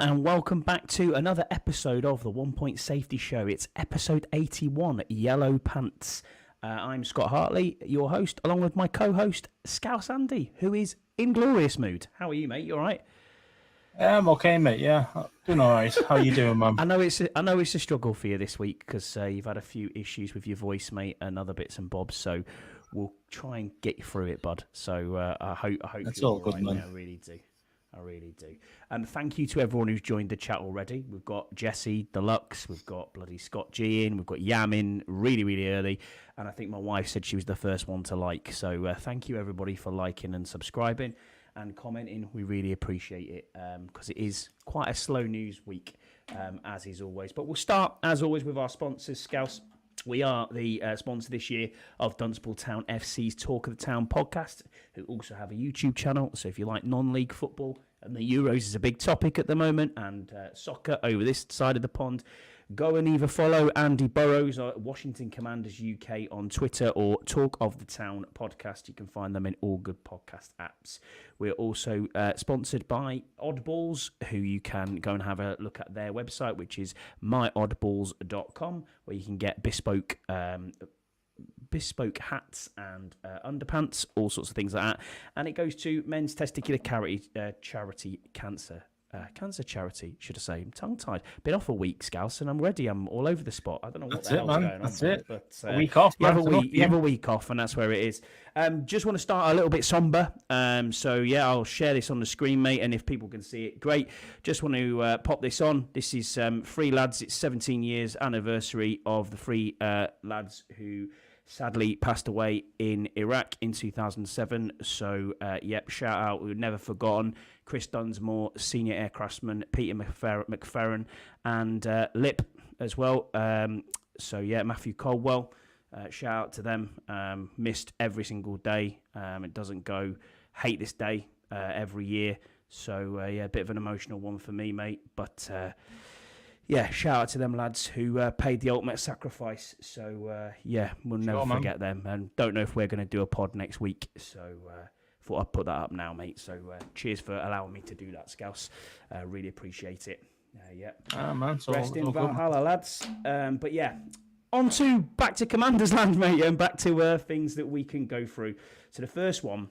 and welcome back to another episode of the 1 Point Safety Show. It's episode 81, Yellow Pants. I'm Scott Hartley, your host, along with my co-host, Scouse Andy, who is in glorious mood. How are you, mate? You all right? Yeah, I'm okay, mate. Yeah, doing all right. How are you doing, man? I know it's a struggle for you this week because you've had a few issues with your voice, mate, and other bits and bobs. So we'll try and get you through it, bud. So I hope That's you're all good, right, man. mate. I really do. Thank you to everyone who's joined the chat already. We've got Jesse Deluxe, we've got bloody Scott G in, we've got Yam in really, really early. And I think my wife said she was the first one to like. So thank you, everybody, for liking and subscribing and commenting. We really appreciate it because it is quite a slow news week, as is always. But we'll start, as always, with our sponsors, Scouse. We are the sponsor this year of Dunstable Town FC's Talk of the Town podcast, who also have a YouTube channel. So if you like non-league football, and the Euros is a big topic at the moment, and soccer over this side of the pond, go and either follow Andy Burrows or Washington Commanders UK on Twitter or Talk of the Town podcast. You can find them in all good podcast apps. We're also sponsored by Oddballs, who you can go and have a look at their website, which is myoddballs.com, where you can get bespoke hats and underpants, all sorts of things like that. And it goes to Men's Testicular Charity Cancer Charity, should I say. I'm tongue-tied. Been off a week, Scouse, and I'm ready. I'm all over the spot. I don't know what the hell's going on. That's it. But, a week off, you have a week off, and that's where it is. Just want to start a little bit somber. So, yeah, I'll share this on the screen, mate, and if people can see it, great. Just want to pop this on. This is Free Lads. It's 17 years anniversary of the Free Lads who sadly passed away in Iraq in 2007. So, shout out. We've never forgotten Chris Dunsmore, senior aircraftsman, Peter McFerrin, and Lip as well. Matthew Caldwell, shout out to them. Missed every single day. It doesn't go. Hate this day every year. So, a bit of an emotional one for me, mate. But, shout out to them lads who paid the ultimate sacrifice. So, we'll never forget them. And don't know if we're going to do a pod next week. So, thought I'd put that up now, mate. So, cheers for allowing me to do that, Scouse. Really appreciate it. Man. Rest in Valhalla, lads. Back to Commander's Land, mate, and back to things that we can go through. So, the first one,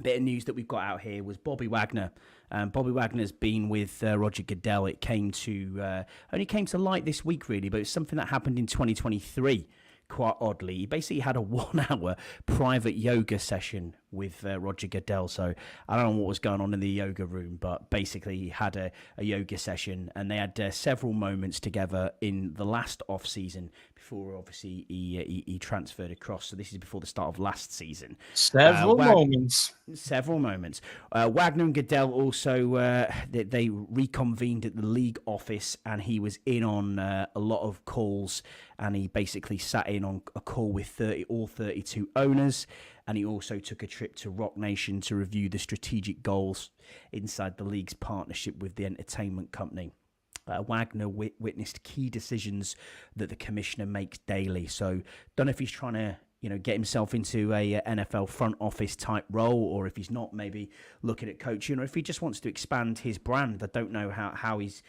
bit of news that we've got out here was Bobby Wagner. Bobby Wagner's been with Roger Goodell. It only came to light this week, really, but it's something that happened in 2023. Quite oddly, he basically had a 1 hour private yoga session with Roger Goodell. So I don't know what was going on in the yoga room, but basically he had a yoga session, and they had several moments together in the last off season before obviously he transferred across. So this is before the start of last season. Several moments. Wagner and Goodell also they reconvened at the league office, and he was in on a lot of calls, and he basically sat in on a call with all 32 owners. And he also took a trip to Rock Nation to review the strategic goals inside the league's partnership with the entertainment company. Wagner witnessed key decisions that the commissioner makes daily. So, don't know if he's trying to, get himself into a NFL front office type role, or if he's not, maybe looking at coaching, or if he just wants to expand his brand. I don't know how he's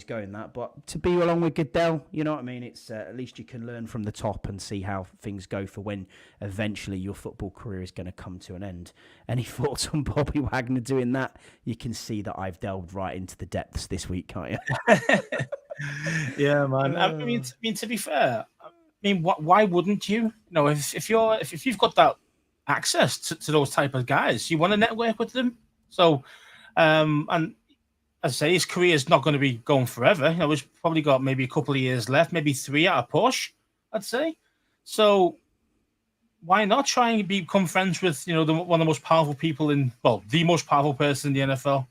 going that, but to be along with Goodell, you know what I mean? It's at least you can learn from the top and see how things go for when eventually your football career is going to come to an end. Any thoughts on Bobby Wagner doing that? You can see that I've delved right into the depths this week, can't you? Yeah, man. I mean, to be fair, why wouldn't you? If you've got that access to those type of guys, you want to network with them. So, and as I say, his career is not going to be going forever. He's probably got maybe a couple of years left, maybe 3 at a push, I'd say. So why not try and become friends with, one of the most powerful people the most powerful person in the NFL?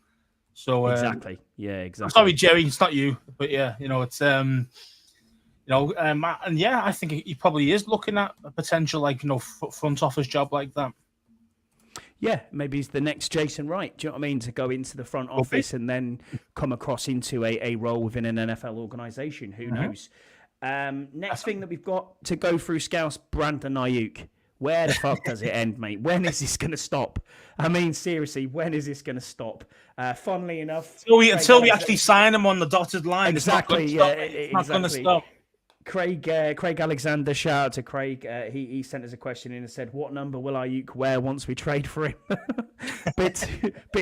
So exactly. Yeah, exactly. I'm sorry, Jerry, it's not you, but yeah, it's and yeah, I think he probably is looking at a potential front office job like that. Yeah, maybe he's the next Jason Wright. Do you know what I mean? To go into the front office and then come across into a role within an NFL organization. Who knows? Next thing that we've got to go through, Scouse, Brandon Ayuk. Where the fuck does it end, mate? When is this going to stop? I mean, seriously, when is this going to stop? Funnily enough, until we actually sign him on the dotted line, exactly. It's not going to stop. Craig Alexander, shout out to Craig. He sent us a question in and said, "What number will Ayuk wear once we trade for him?" bit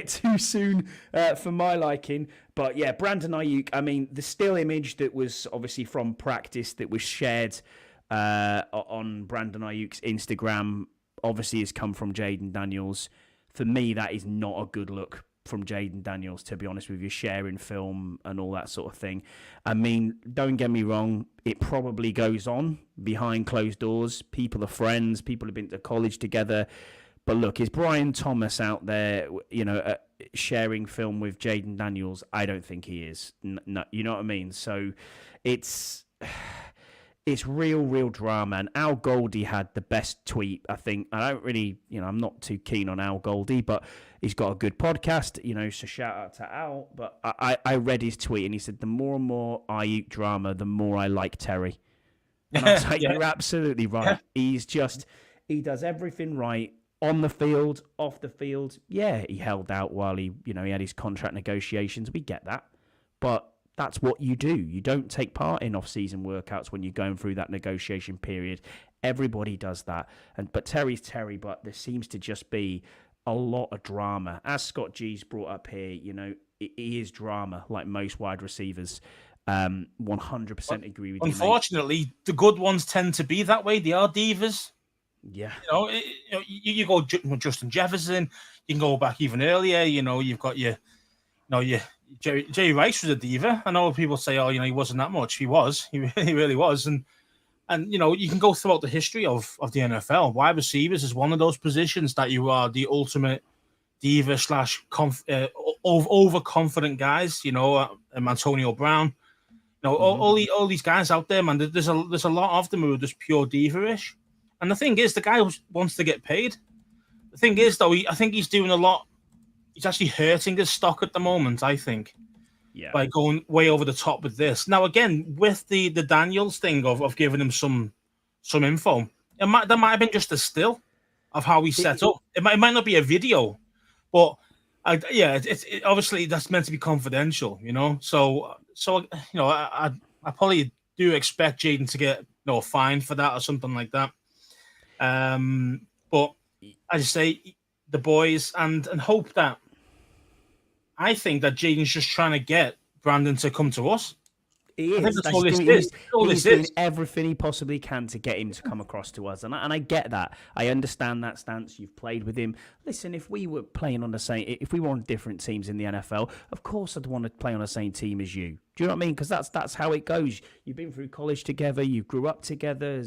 too soon for my liking, but yeah, Brandon Ayuk. I mean, the still image that was obviously from practice that was shared on Brandon Ayuk's Instagram obviously has come from Jayden Daniels. For me, that is not a good look from Jayden Daniels, to be honest with you, sharing film and all that sort of thing. I mean, don't get me wrong, it probably goes on behind closed doors. People are friends, people have been to college together. But look, is Brian Thomas out there, sharing film with Jayden Daniels? I don't think he is. No, you know what I mean? So it's real drama. And Al Goldie had the best tweet, I think. I don't really, I'm not too keen on Al Goldie, but he's got a good podcast, so shout out to Al. But I read his tweet and he said, the more and more Ayuk drama, the more I like Terry. And I was like, You're absolutely right. He does everything right on the field, off the field. Yeah, he held out while he had his contract negotiations. We get that. But that's what you do. You don't take part in off-season workouts when you're going through that negotiation period. Everybody does that. But Terry's Terry, but there seems to just be a lot of drama. As Scott G's brought up here, he is drama, like most wide receivers. 100% agree with you. Unfortunately, the good ones tend to be that way. They are divas. Yeah. You go Justin Jefferson. You can go back even earlier. You've got Jerry Rice was a diva. I know people say, he wasn't that much. He was. He really was. And you can go throughout the history of the NFL. Wide receivers is one of those positions that you are the ultimate diva / overconfident guys. Antonio Brown. All these guys out there, man. There's a lot of them who are just pure diva-ish. And the thing is, the guy wants to get paid. The thing is, though, I think he's doing a lot. He's actually hurting his stock at the moment, I think. Yeah. By going way over the top with this. Now, again, with the Daniels thing of giving him some info, that might have been just a still of how he set up. It might not be a video, but it's obviously that's meant to be confidential, So I probably do expect Jayden to get a fine for that or something like that. But I just say the boys and hope that. I think that Jayden's just trying to get Brandon to come to us. He is. He's doing everything he possibly can to get him to come across to us. And I get that. I understand that stance. You've played with him. Listen, if we were playing on if we were on different teams in the NFL, of course I'd want to play on the same team as you. Do you know what I mean? Because that's how it goes. You've been through college together. You grew up together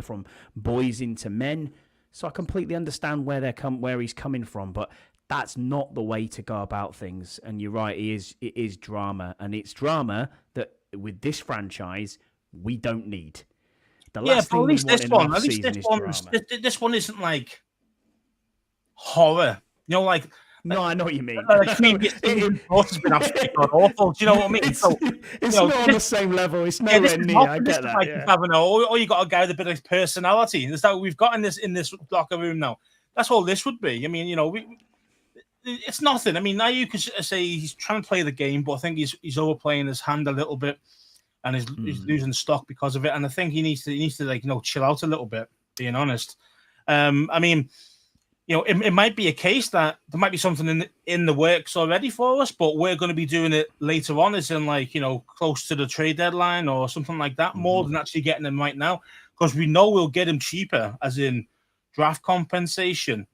from boys into men. So I completely understand where he's coming from. But that's not the way to go about things. And you're right, it is drama. And it's drama that with this franchise, we don't need. But at least this one isn't like horror. No, I know what you mean. It's been absolutely awful. Do you know what I mean? It's not on the same level. It's nowhere near. I get that. You got a guy with a bit of personality. Is that what we've got in this locker room now? That's all this would be. I mean, it's nothing. I mean, now you could say he's trying to play the game, but I think he's overplaying his hand a little bit, and he's losing stock because of it. And I think he needs to chill out a little bit. Being honest, I mean, it might be a case that there might be something in the works already for us, but we're going to be doing it later on, as in close to the trade deadline or something like that, more than actually getting him right now, because we know we'll get him cheaper, as in draft compensation,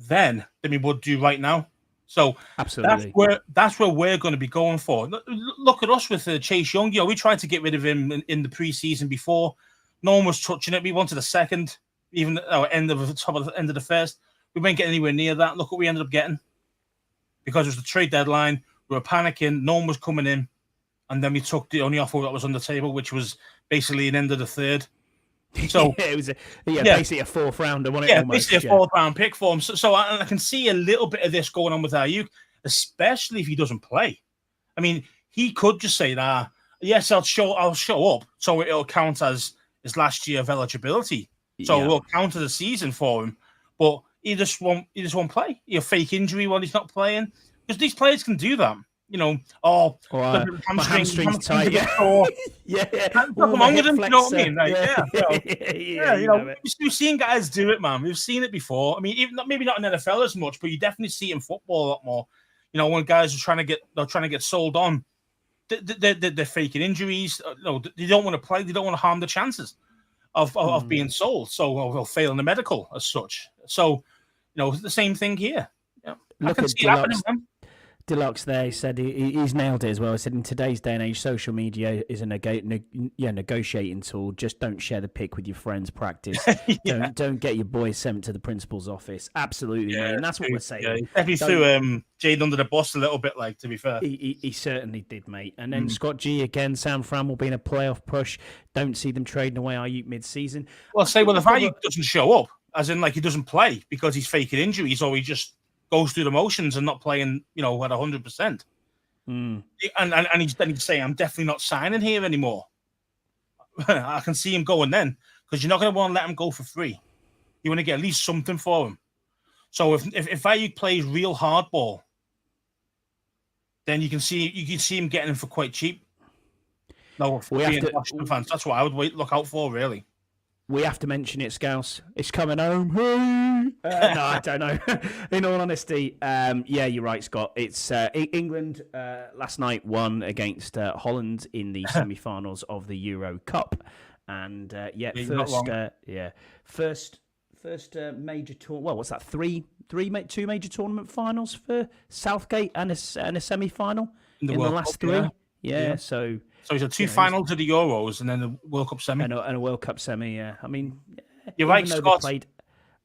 than we would do right now. So absolutely, that's where we're going to be going for. Look at us with Chase Young. We tried to get rid of him in the preseason before. No one was touching it. We wanted a second, even end of the first. We wouldn't get anywhere near that. Look what we ended up getting, because it was the trade deadline. We were panicking. No one was coming in, and then we took the only offer that was on the table, which was basically an end of the third. So it was basically a fourth rounder, wasn't it? Yeah, basically a fourth round pick for him. So I can see a little bit of this going on with Ayuk, especially if he doesn't play. I mean, he could just say that, yes, I'll show up, so it'll count as his last year of eligibility. So we'll counter the season for him. But he just won't play. He'll fake injury while he's not playing. Because these players can do that. My hamstring's tight. Yeah. Come on with him, you know what I mean? Like, we've seen guys do it, man. We've seen it before. I mean, maybe not in NFL as much, but you definitely see it in football a lot more. When guys are trying to get sold on, they're faking injuries. They don't want to play. They don't want to harm the chances of being sold. So they'll fail in the medical as such. So, it's the same thing here. Yeah. Look at Deluxe. Deluxe there, he said he's nailed it as well. He said in today's day and age, social media is a negotiating tool. Just don't share the pic with your friends. Practice. Don't get your boys sent to the principal's office. Absolutely, mate. And that's what we're saying. Yeah, he definitely threw Jade under the bus a little bit, to be fair. He certainly did, mate. And then Scott G again, San Fran will be in a playoff push. Don't see them trading away Ayuk mid-season. Well, if Ayuk doesn't show up, as in he doesn't play because he's faking injuries or he just goes through the motions and not playing, at 100%. And he's saying, I'm definitely not signing here anymore. I can see him going then, because you're not going to want to let him go for free. You want to get at least something for him. So if Ayuk plays real hardball, then you can see him getting him for quite cheap. No, for being Washington fans, that's what I would look out for, really. We have to mention it, Scouse. It's coming home. No, I don't know. In all honesty, you're right, Scott. It's England last night won against Holland in the semi-finals of the Euro Cup, and first major tour. Well, what's that? Two major tournament finals for Southgate and a semi-final in the last three. Yeah. So he's had two finals of the Euros and then the World Cup semi. And a World Cup semi, yeah. I mean, you're right, Scott. Played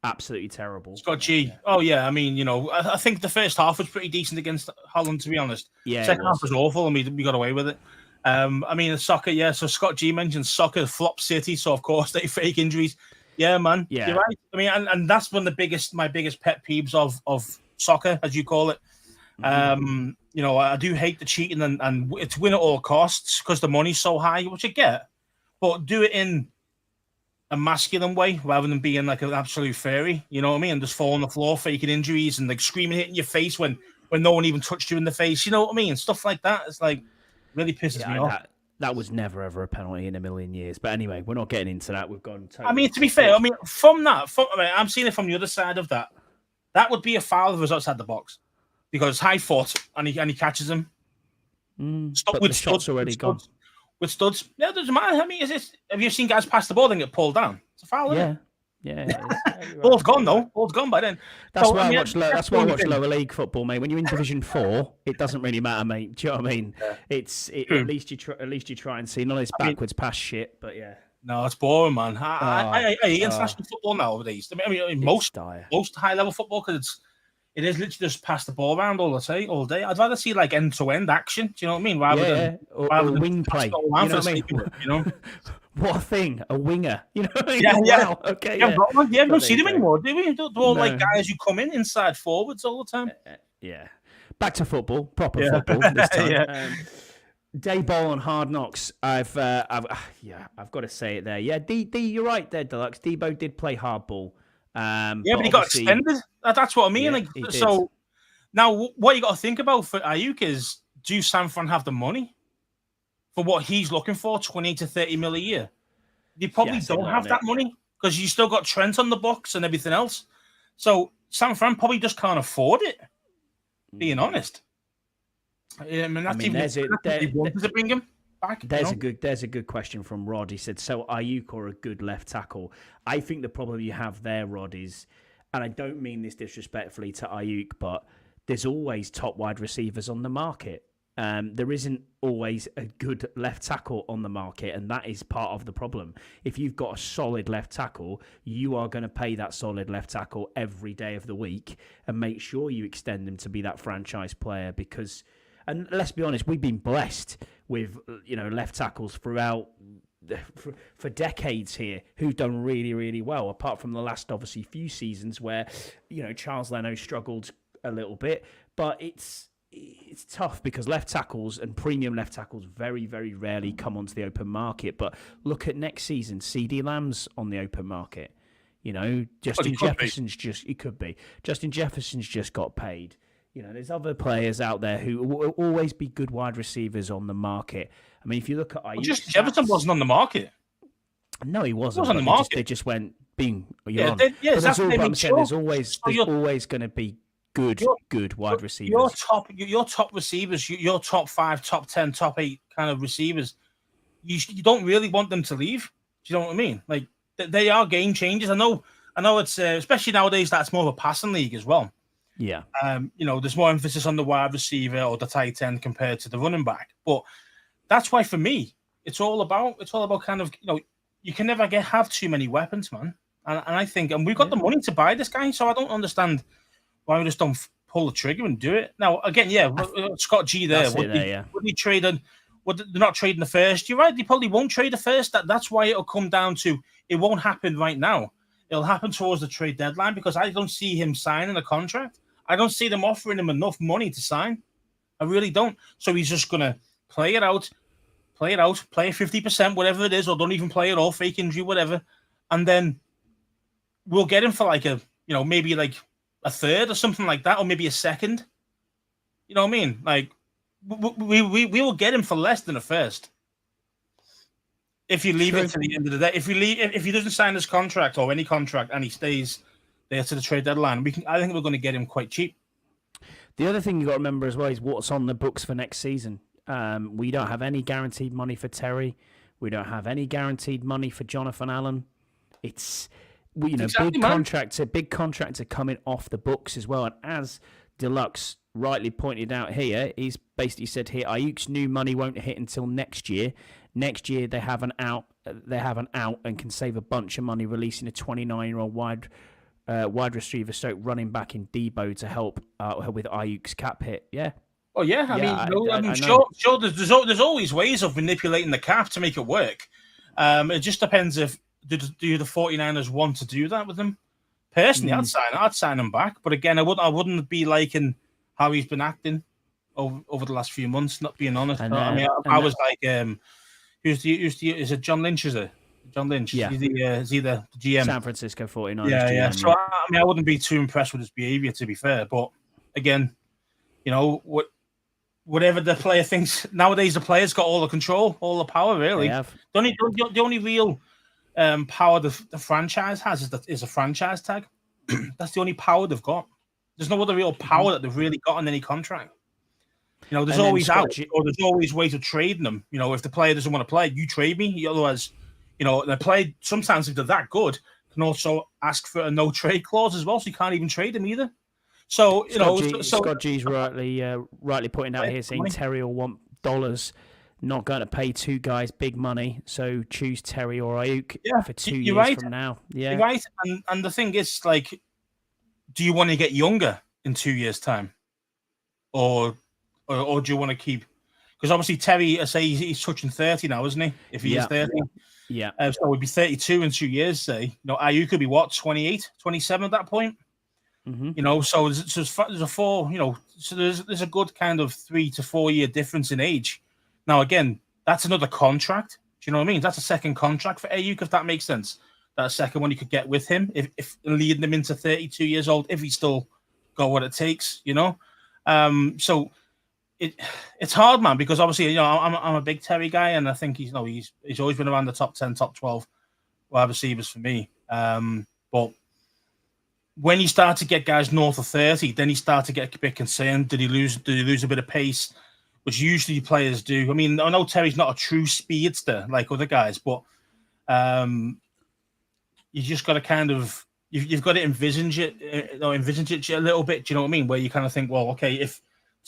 absolutely terrible. Scott G. Oh, yeah. I mean, I think the first half was pretty decent against Holland, to be honest. Yeah. Second half was awful and we got away with it. Soccer, yeah. So Scott G mentioned soccer, flop city. So, of course, they fake injuries. Yeah, man. Yeah. You're right. I mean, and that's one of my biggest pet peeves of soccer, as you call it. I do hate the cheating and it's win at all costs because the money's so high, which I get, but do it in a masculine way rather than being like an absolute fairy, you know what I mean? And just fall on the floor, faking injuries and screaming, hitting your face when no one even touched you in the face, you know what I mean? Stuff like that. It's really pisses me off. That was never ever a penalty in a million years. But anyway, we're not getting into that. We've gone. Totally to be fair, I'm seeing it from the other side of that. That would be a foul if it was outside the box. Because high foot and he catches him. Stop with studs already gone. With studs, yeah, it doesn't matter. I mean, have you seen guys pass the ball and get pulled down? It's a foul, isn't it? Yeah. Ball's gone though. Ball's gone by then. That's why I watch lower league football, mate. When you're in Division 4, it doesn't really matter, mate. Do you know what I mean? Yeah. At least you try and see. Not this backwards pass shit, but yeah. No, it's boring, man. International football nowadays. I mean, most high level football because it is literally just pass the ball around all day. I'd rather see end-to-end action. Do you know what I mean? Rather than wing play. You know what I mean? What a thing, a winger. You know what I mean? Yeah. Wow. Okay. We don't see them anymore, do we? They're all guys who come in inside forwards all the time. Yeah. Back to football, proper football this time. Dayball on Hard Knocks. I've got to say it there. Yeah, D, you're right there, Deluxe. Debo did play hardball. But he got extended. That's what I mean. So now, what you got to think about for Ayuk is: do San Fran have the money for what he's looking for, 20 to 30 mil a year? You probably don't have that money because you still got Trent on the books and everything else. So San Fran probably just can't afford it. Being honest, to bring him back. There's a good question from Rod. He said, "So Ayuk or a good left tackle?" I think the problem you have there, Rod, is, and I don't mean this disrespectfully to Ayuk, but there's always top wide receivers on the market. There isn't always a good left tackle on the market, and that is part of the problem. If you've got a solid left tackle, you are going to pay that solid left tackle every day of the week and make sure you extend them to be that franchise player because, and let's be honest, we've been blessed with left tackles throughout for decades here who've done really, really well, apart from the last, obviously, few seasons where, Charles Leno struggled a little bit, but it's tough because left tackles and premium left tackles very, very rarely come onto the open market. But look at next season, CeeDee Lamb's on the open market. You know, Justin Jefferson's Justin Jefferson's just got paid. You know, there's other players out there who will always be good wide receivers on the market. I mean, if you look at Justin Jefferson wasn't on the market. No, he wasn't. He was on the market. They just went, bing, you're on. There's always going to be good wide receivers. Your top receivers, your top 5, top 10, top 8 kind of receivers, you don't really want them to leave. Do you know what I mean? Like, they are game changers. I know it's especially nowadays that's more of a passing league as well. Yeah. You know, there's more emphasis on the wide receiver or the tight end compared to the running back. But that's why for me, it's all about kind of, you know, you can never have too many weapons, man. And I think, and we've got the money to buy this guy, so I don't understand why we just don't pull the trigger and do it. Now, again, Scott G there. Would he trade they're not trading the first. You're right, they probably won't trade the first. That's why it'll come down to, it won't happen right now. It'll happen towards the trade deadline because I don't see him signing a contract. I don't see them offering him enough money to sign. I really don't. So he's just going to play it out, play 50%, whatever it is, or don't even play it all, fake injury, whatever. And then we'll get him for like maybe like a third or something like that, or maybe a second. You know what I mean? Like, we will get him for less than a first. If you leave it to the end of the day, if he doesn't sign his contract or any contract and he stays there to the trade deadline, I think we're going to get him quite cheap. The other thing you got to remember as well is what's on the books for next season. We don't have any guaranteed money for Terry. We don't have any guaranteed money for Jonathan Allen. It's big contractor coming off the books as well. And as Deluxe rightly pointed out here, he's basically said here, Ayuk's new money won't hit until next year. Next year they have an out. And can save a bunch of money releasing a 29-year-old wide receiver, stroke running back in Debo to help with Ayuk's cap hit. Yeah. Oh yeah, I'm sure. There's always ways of manipulating the cap to make it work. It just depends if do the 49ers want to do that with him. Personally, I'd sign him back. But again, I wouldn't be liking how he's been acting over the last few months. Not being honest, I was like, is it John Lynch? Is it John Lynch? Yeah. Is he the GM? San Francisco 49ers. Yeah. GM, So I wouldn't be too impressed with his behavior, to be fair. But again, whatever the player thinks nowadays, the player's got all the control, all the power. Really, the only real power the franchise has is a franchise tag. That's the only power they've got. There's no other real power that they've really got on any contract. There's always or there's always ways of trading them. If the player doesn't want to play, you trade me. Otherwise, the player sometimes if they're that good can also ask for a no trade clause as well, so you can't even trade them either. So Scott G's rightly pointing out here saying Terry will want dollars. Not going to pay two guys big money, so choose Terry or Ayuk for 2 years from now. Yeah, you're right. And the thing is, like, do you want to get younger in 2 years' time, or do you want to keep? Because obviously Terry, I say he's touching 30 now, isn't he? If he is 30, yeah. So he'd be 32 in 2 years. Say, Ayuk could be 28, 27 at that point. Mm-hmm. So there's a 4. So there's a good kind of 3 to 4 year difference in age. Now, again, that's another contract. Do you know what I mean? That's a second contract for Ayuk, if that makes sense. That second one you could get with him, if leading him into 32 years old, if he still got what it takes, So it's hard, man, because obviously, I'm a big Terry guy, and I think he's always been around the top 10, top 12 wide receivers for me. But when you start to get guys north of 30, then you start to get a bit concerned. Did he lose a bit of pace? Which usually players do. I mean, I know Terry's not a true speedster like other guys, but you just got to kind of you've got to envisage it a little bit. Do you know what I mean? Where you kind of think, well, okay, if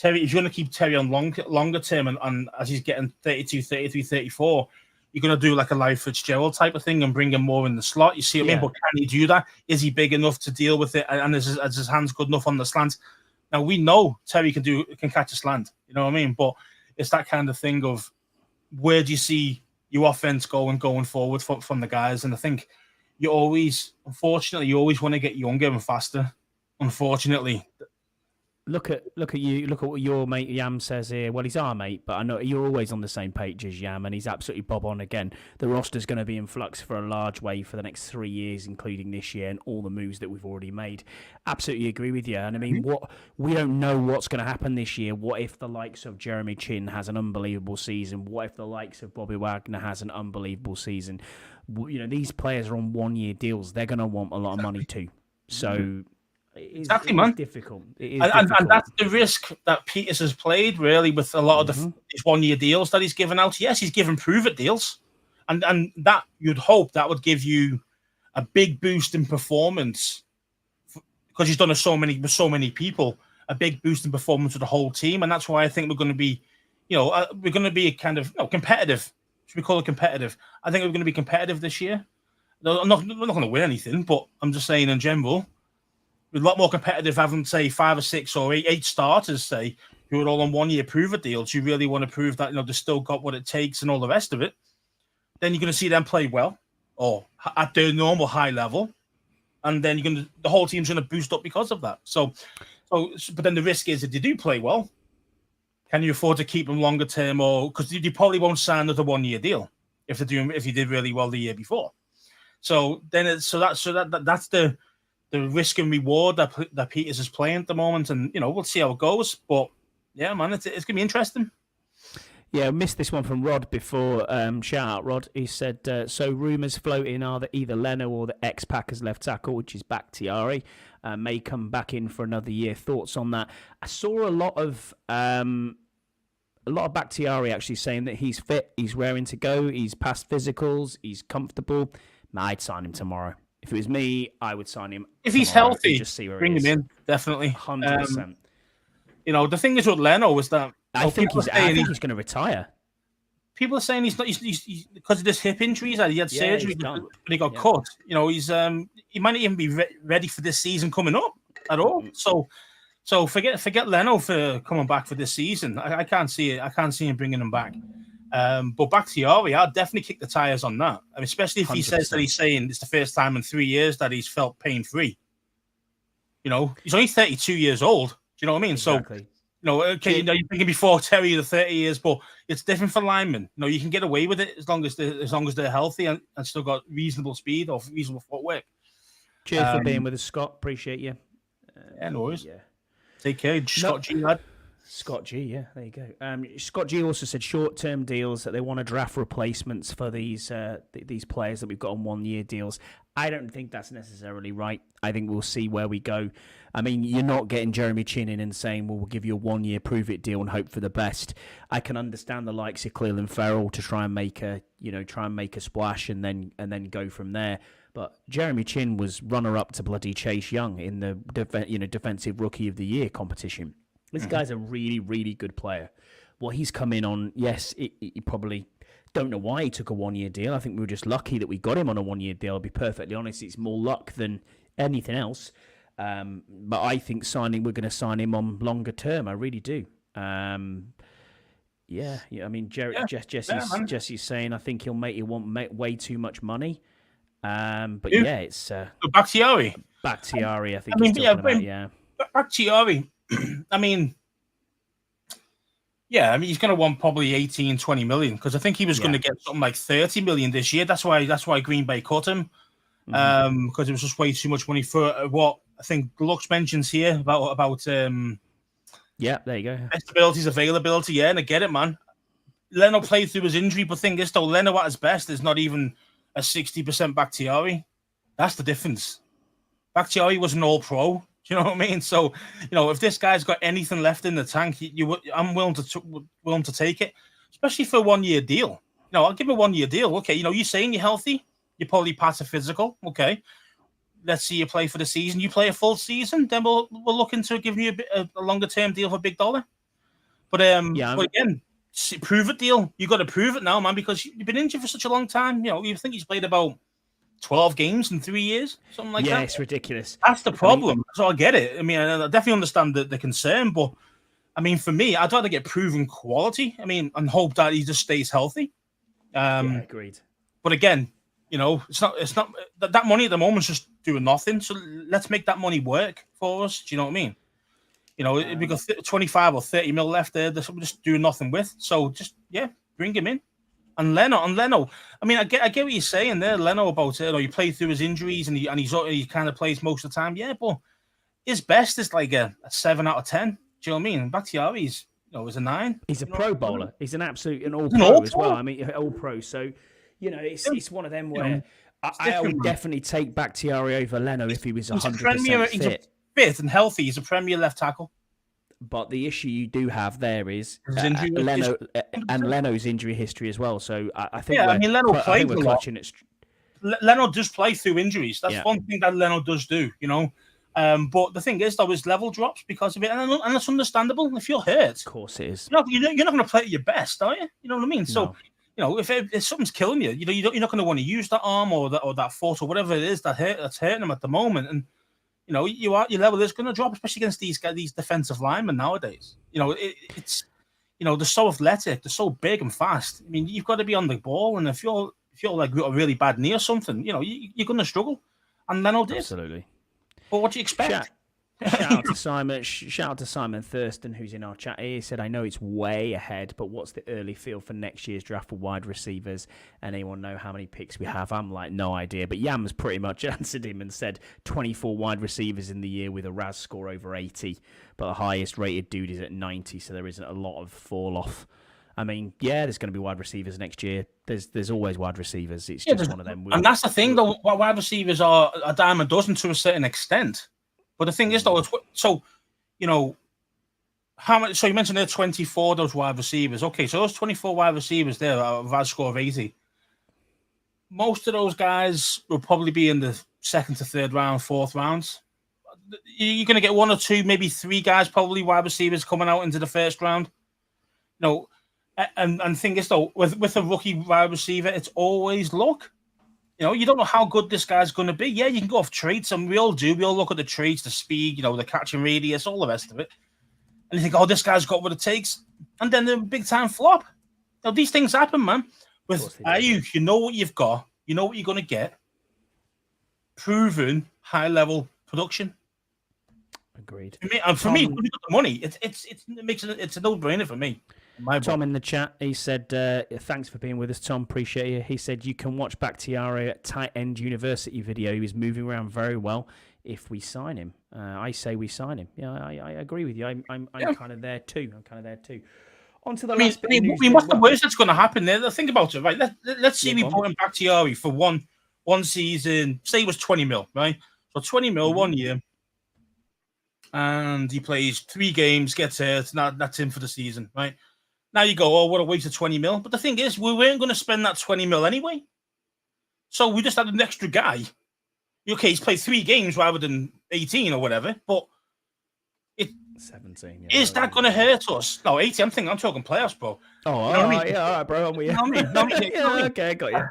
you're going to keep Terry on longer term, and as he's getting 32, 33, 34, you're going to do like a Larry Fitzgerald type of thing and bring him more in the slot. You see what I mean? But can he do that? Is he big enough to deal with it? And is his hands good enough on the slant? Now, we know Terry can catch a slant, you know what I mean? But it's that kind of thing of where do you see your offense going forward from the guys? And I think you always want to get younger and faster. Unfortunately, Look at you. Look at what your mate Yam says here. Well, he's our mate, but I know you're always on the same page as Yam, and he's absolutely bob on again. The roster's going to be in flux for a large way for the next 3 years, including this year and all the moves that we've already made. Absolutely agree with you. And I mean, what we don't know what's going to happen this year. What if the likes of Jeremy Chin has an unbelievable season? What if the likes of Bobby Wagner has an unbelievable season? You know, these players are on 1-year deals. They're going to want a lot of money too. So. Exactly, man. Difficult. And that's the risk that Peters has played, really, with a lot of these 1-year deals that he's given out. Yes, he's given prove-it deals, and that you'd hope that would give you a big boost in performance because he's done it with so many people. A big boost in performance with the whole team, and that's why I think we're going to be, we're going to be kind of competitive. Should we call it competitive? I think we're going to be competitive this year. I'm not going to win anything, but I'm just saying in general. A lot more competitive having, say, 5 or 6 or 8 starters, say, who are all on 1-year prove-it deals. You really want to prove that, they've still got what it takes and all the rest of it. Then you're going to see them play well or at their normal high level. And then the whole team's going to boost up because of that. But then the risk is if they do play well, can you afford to keep them longer term? Or because you probably won't sign another 1-year deal if you did really well the year before. So then that's the risk and reward that Peters is playing at the moment, and we'll see how it goes. But yeah, man, it's gonna be interesting. Yeah, I missed this one from Rod before. Shout out, Rod. He said, so rumours floating are that either Leno or the ex-Packers left tackle, which is Bakhtiari, may come back in for another year. Thoughts on that? I saw a lot of Bakhtiari actually saying that he's fit, he's raring to go, he's passed physicals, he's comfortable. I'd sign him tomorrow. If it was me, I would sign him. If he's healthy, just bring him in. Definitely, 100%. The thing is with Leno is that I think he's going to retire. People are saying he's not. He's because of this hip injury. He had surgery, but he got cut. He might not even be ready for this season coming up at all. So forget Leno for coming back for this season. I can't see it. I can't see him bringing him back. But Bakhtiari, I'd definitely kick the tires on that. I mean, especially if 100%. He says that he's saying it's the first time in 3 years that he's felt pain-free. He's only 32 years old. Do you know what I mean? Exactly. So, you're thinking before Terry the 30 years, but it's different for linemen. You can get away with it as long as they're healthy and still got reasonable speed or reasonable footwork. Cheers for being with us, Scott. Appreciate you. Yeah, no worries. Yeah. Take care, Scott G, lad. Scott G, yeah, there you go. Scott G also said short-term deals that they want to draft replacements for these players that we've got on 1-year deals. I don't think that's necessarily right. I think we'll see where we go. I mean, you're not getting Jeremy Chin in and saying, well, we'll give you a 1-year prove-it deal and hope for the best. I can understand the likes of Cleveland Ferrell to try and make a splash and then go from there. But Jeremy Chin was runner-up to bloody Chase Young in the defensive rookie of the year competition. This guy's a really, really good player. What he's come in on, yes, he probably don't know why he took a 1-year deal. I think we were just lucky that we got him on a 1-year deal. I'll be perfectly honest. It's more luck than anything else. But I think we're going to sign him on longer term. I really do. I mean, Jesse's saying I think he'll make you want way too much money. But yeah, it's Bakhtiari. Bakhtiari, I think he's talking about, yeah. Bakhtiari. I mean, he's going to want probably 18, 20 million because I think he was going to get something like 30 million this year. That's why Green Bay cut him because it was just way too much money for what I think Lux mentions here about there you go. Abilities, availability. Yeah, and I get it, man. Leno played through his injury, but thing is, though, Leno at his best is not even a 60% Bakhtiari. That's the difference. Bakhtiari was an all-pro. Do you know what I mean? So, if this guy's got anything left in the tank, I'm willing to take it, especially for a 1-year deal. I'll give a 1-year deal. Okay, you're saying you're healthy, you probably pass a physical. Okay, let's see you play for the season. You play a full season, then we'll look into giving you a longer term deal for $big dollar. But but again, prove it deal. You got to prove it now, man, because you've been injured for such a long time. You think he's played about 12 games in 3 years, something like that. Yeah, it's ridiculous. That's the problem. So I get it. I mean, I definitely understand the concern, but I mean, for me, I'd rather get proven quality. I mean, and hope that he just stays healthy. Agreed. But again, it's not that money at the moment is just doing nothing. So let's make that money work for us. Do you know what I mean? You know, we got 25 or 30 mil left there. We're just doing nothing with. So just bring him in. And Leno, I mean, I get what you're saying there, Leno, about it. You know, he played through his injuries and he kind of plays most of the time. Yeah, but his best is like a 7 out of 10. Do you know what I mean? Bakhtiari's, is a 9. He's a pro bowler. He's an all-pro as well. I mean, all-pro. So, it's one of them where I would definitely take Bakhtiari over Leno if he was 100% fit. Fit and healthy. He's a premier left tackle. But the issue you do have there is Leno's injury history as well. So I think Leno played we're clutching it. Leno does play through injuries. That's one thing that Leno does do, But the thing is, though, his level drops because of it, and that's understandable. If you're hurt, of course it is. You're not going to play at your best, are you? You know what I mean? No. So, if something's killing you, you're not going to want to use that arm or that foot or whatever it is that's hurting him at the moment, and. Your level is going to drop, especially against these defensive linemen nowadays. They're so athletic, they're so big and fast. I mean, you've got to be on the ball, and if you're like got a really bad knee or something, you're going to struggle. And Leno did. Absolutely. But what do you expect? Shout out to Simon. Shout out to Simon Thurston, who's in our chat here. He said, "I know it's way ahead, but what's the early feel for next year's draft for wide receivers? Anyone know how many picks we have?" I'm like, no idea. But Yam's pretty much answered him and said 24 wide receivers in the year with a RAS score over 80, but the highest rated dude is at 90, so there isn't a lot of fall off. I mean, there's going to be wide receivers next year. There's always wide receivers. It's just one of them. And that's the thing, though. Wide receivers are a dime a dozen to a certain extent. But the thing is, though, how much? So you mentioned there 24 those wide receivers. Okay, so those 24 wide receivers there are a RAS score of 80. Most of those guys will probably be in the second to third round, fourth rounds. You're going to get 1 or 2, maybe 3 guys, probably wide receivers coming out into the first round. And the thing is, though, with a rookie wide receiver, it's always luck. You don't know how good this guy's going to be. Yeah, you can go off traits, and we all do. We all look at the traits, the speed, the catching radius, all the rest of it. And you think, this guy's got what it takes. And then the big-time flop. These things happen, man. With Ayuk, you know what you've got. You know what you're going to get. Proven high-level production. Agreed. For me, when you got the money, it's a no-brainer for me. Tom in the chat, he said, thanks for being with us, Tom. Appreciate you. He said, you can watch Bakhtiari at Tight End University video. He was moving around very well if we sign him. I say we sign him. Yeah, I agree with you. I'm kind of there too. On to the last bit. What's the worst that's going to happen there? Think about it, right? Let's see we brought him Bakhtiari for one season. Say it was 20 mil, right? So 20 mil, 1 year. And he plays 3 games, gets hurt. That's him for the season, right? Now you go, what a waste of 20 mil. But the thing is, we weren't going to spend that 20 mil anyway. So we just had an extra guy. Okay, he's played 3 games rather than 18 or whatever. But 17. Is that going to hurt us? No, 18. I'm talking playoffs, bro. Oh, all right, bro. I'm with you. Okay, got you.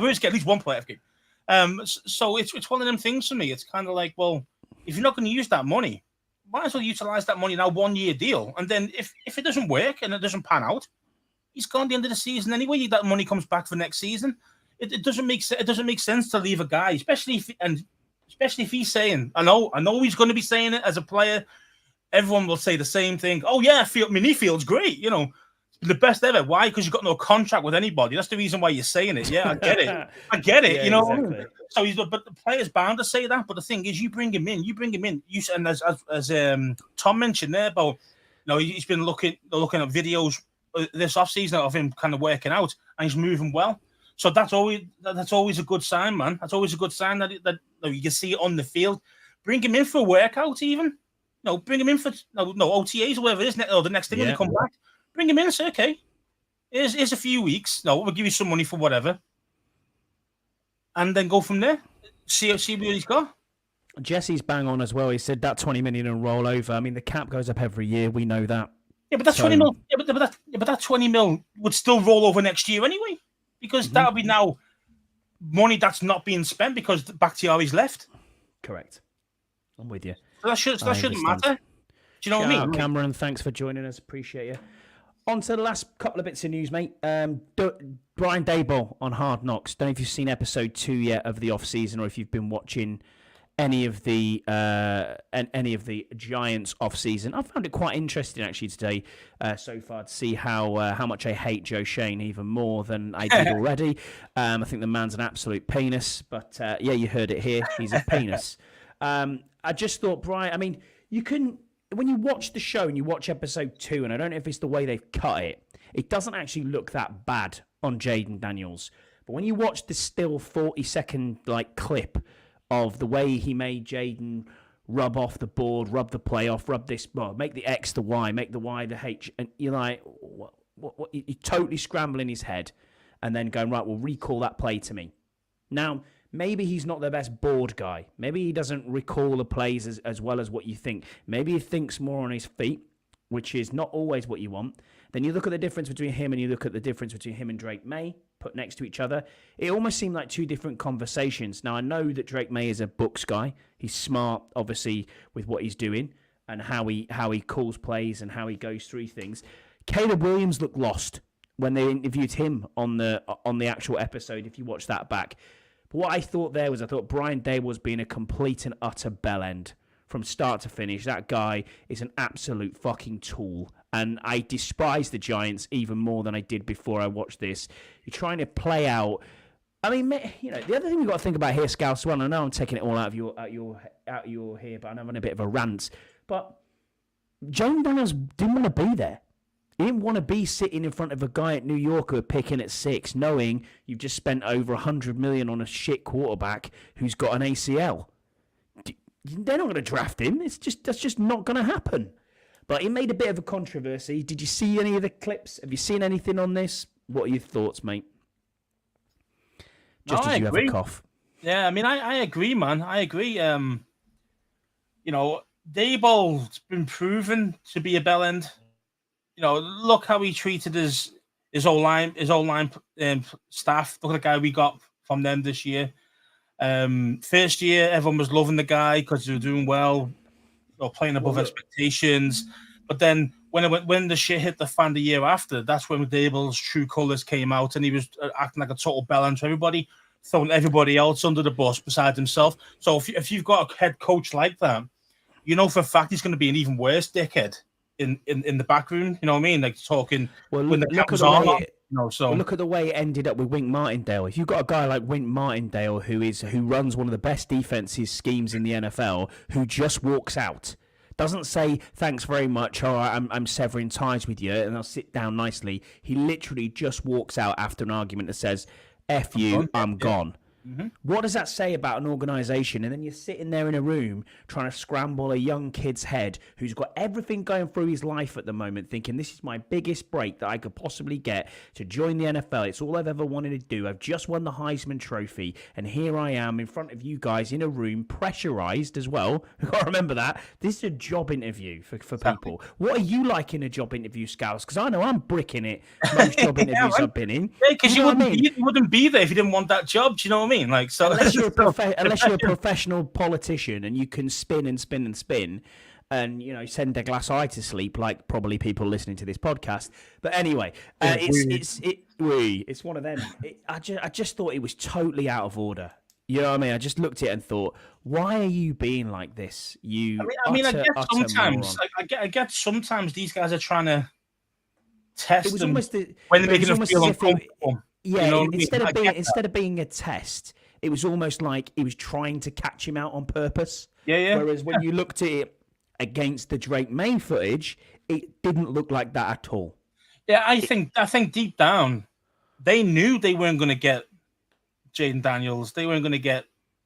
We just get at least 1 playoff game. So it's one of them things for me. It's kind of like, well, if you're not going to use that money, might as well utilize that money now, 1 year deal. And then if it doesn't work and it doesn't pan out, he's gone at the end of the season anyway. That money comes back for next season. It doesn't make sense to leave a guy, especially if he's saying, I know he's going to be saying it as a player. Everyone will say the same thing. Oh yeah, my knee feels great. The best ever. Why? Because you've got no contract with anybody. That's the reason why you're saying it. Yeah, I get it. Yeah, Exactly. So but the player's bound to say that. But the thing is, you bring him in. And as Tom mentioned there about, he's been looking at videos this offseason of him kind of working out, and he's moving well. So that's always a good sign, man. That's always a good sign that you can see it on the field. Bring him in for a workout, even. Bring him in for OTAs or whatever it is, or the next thing when they come back. Bring him in and say, okay, here's a few weeks. We'll give you some money for whatever. And then go from there. See what he's got. Jesse's bang on as well. He said that 20 million will roll over. I mean, the cap goes up every year. We know that. Yeah, but that 20 mil. Yeah, but that 20 mil would still roll over next year anyway, because that'll be now money that's not being spent because Bakhtiari's left. Correct. I'm with you. So that shouldn't matter. Do you know what I mean? Cameron, thanks for joining us. Appreciate you. On to the last couple of bits of news, mate. Brian Daboll on Hard Knocks. Don't know if you've seen episode 2 yet of the off-season or if you've been watching any of the Giants off season. I found it quite interesting actually today so far to see how much I hate Joe Shane even more than I did already. I think the man's an absolute penis, but yeah, you heard it here. He's a penis. I just thought, Brian. I mean, you couldn't. When you watch the show and you watch episode 2, and I don't know if it's the way they've cut it, it doesn't actually look that bad on Jayden Daniels. But when you watch the still 40-second clip of the way he made Jayden rub off the board, rub the play off, make the X the Y, make the Y the H, and you're like, what? You're totally scrambling his head, and then going, right, well, recall that play to me. Now, maybe he's not the best board guy. Maybe he doesn't recall the plays as well as what you think. Maybe he thinks more on his feet, which is not always what you want. Then you look at the difference between him and you look at the difference between him and Drake May, put next to each other. It almost seemed like two different conversations. Now, I know that Drake May is a books guy. He's smart, obviously, with what he's doing and how he calls plays and how he goes through things. Caleb Williams looked lost when they interviewed him on the actual episode, if you watch that back. But what I thought there was, I thought Brian Daboll was being a complete and utter bellend from start to finish. That guy is an absolute fucking tool. And I despise the Giants even more than I did before I watched this. You're trying to play out. I mean, the other thing we've got to think about here, Scouse One, I know I'm taking it all out of your here, but I'm having a bit of a rant. But Jayden Daniels didn't want to be there. He didn't want to be sitting in front of a guy at New York who are picking at 6, knowing you've just spent over $100 million on a shit quarterback who's got an ACL. They're not going to draft him. That's just not going to happen. But it made a bit of a controversy. Did you see any of the clips? Have you seen anything on this? What are your thoughts, mate? Just as you have a cough. Yeah, I mean, I agree, man. I agree. Daboll's been proven to be a bellend. Look how he treated his O-line staff. Look at the guy we got from them this year. First year, everyone was loving the guy because they were doing well, or playing above expectations. But then when the shit hit the fan the year after, that's when Daboll's true colours came out, and he was acting like a total bellend to everybody, throwing everybody else under the bus besides himself. So if you've got a head coach like that, for a fact he's going to be an even worse dickhead in the back room. You know what I mean? Like talking when the cameras are on. Look at the way it ended up with Wink Martindale. If you've got a guy like Wink Martindale who runs one of the best defensive schemes in the NFL, who just walks out, doesn't say thanks very much, all right, I'm severing ties with you, and I'll sit down nicely. He literally just walks out after an argument that says, F you, I'm gone. Mm-hmm. What does that say about an organisation? And then you're sitting there in a room trying to scramble a young kid's head who's got everything going through his life at the moment, thinking this is my biggest break that I could possibly get to join the NFL. It's all I've ever wanted to do. I've just won the Heisman Trophy, and here I am in front of you guys in a room, pressurised as well. You've got to remember that. This is a job interview for people. What are you like in a job interview, Scouts? Because I know I'm bricking it most job interviews I've been in. Yeah, because you wouldn't be there if you didn't want that job. Do you know what I mean? Like, so unless you're a professional politician and you can spin and spin and spin and send a glass eye to sleep, like probably people listening to this podcast. But anyway, it's one of them. I just thought it was totally out of order. You know what I mean? I just looked at it and thought, why are you being like this? I get sometimes these guys are trying to test them when they're making them feel uncomfortable. Yeah, instead of being a test, it was almost like he was trying to catch him out on purpose. Yeah. Whereas when you looked at it against the Drake May footage, it didn't look like that at all. Yeah, I think deep down, they knew they weren't going to get Jayden Daniels. They weren't going to get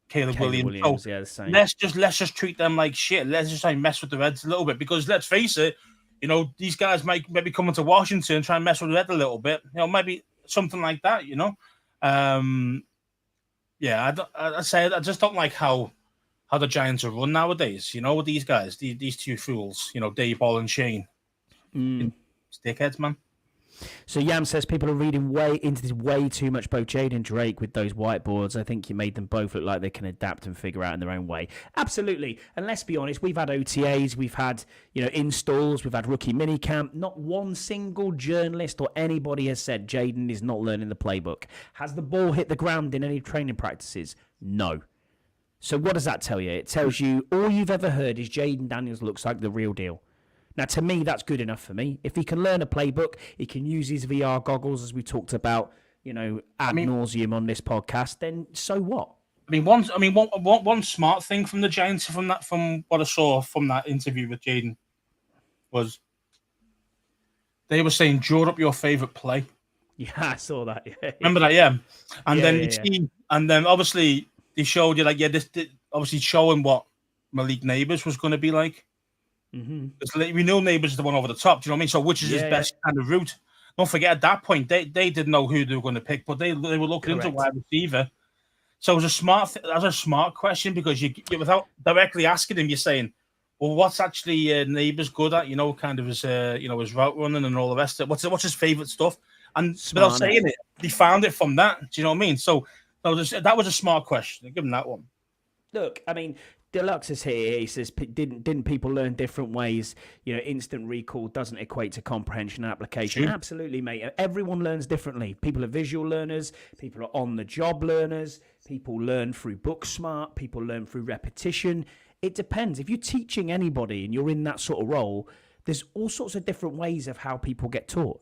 Caleb Williams. So the same. Let's just treat them like shit. Let's just try and mess with the Reds a little bit, because let's face it, these guys might maybe come into Washington and try and mess with the Reds a little bit. Maybe something like that. I just don't like how the Giants are run nowadays. With these guys, these two fools, Daboll and Shane. Dickheads, man. So Yam says people are reading way into this way too much, both Jade and Drake, with those whiteboards. I think you made them both look like they can adapt and figure out in their own way. Absolutely. And let's be honest, we've had OTAs, we've had installs, we've had rookie minicamp. Not one single journalist or anybody has said Jayden is not learning the playbook. Has the ball hit the ground in any training practices? No. So what does that tell you? It tells you all you've ever heard is Jayden Daniels looks like the real deal. Now, to me, that's good enough for me. If he can learn a playbook, he can use his VR goggles, as we talked about, ad nauseum on this podcast, then so what? One smart thing from the Giants from what I saw from that interview with Jayden was they were saying, draw up your favorite play. Yeah, I saw that. Yeah. Remember that, yeah. And then obviously they showed you this obviously showing what Malik Neighbors was going to be like. Mm-hmm. We know Neighbors is the one over the top. Do you know what I mean? So which is his best kind of route? Don't forget at that point they didn't know who they were going to pick, but they were looking into wide receiver. So it was a smart question because you without directly asking him, you're saying, well, what's actually Neighbors good at? Kind of his his route running and all the rest of it. What's his favorite stuff? And without saying it, they found it from that. Do you know what I mean? So that was a smart question. Give him that one. Look, I mean, Deluxe is here. He says, didn't people learn different ways? Instant recall doesn't equate to comprehension and application. Sure. Absolutely, mate. Everyone learns differently. People are visual learners. People are on-the-job learners. People learn through book smart. People learn through repetition. It depends. If you're teaching anybody and you're in that sort of role, there's all sorts of different ways of how people get taught.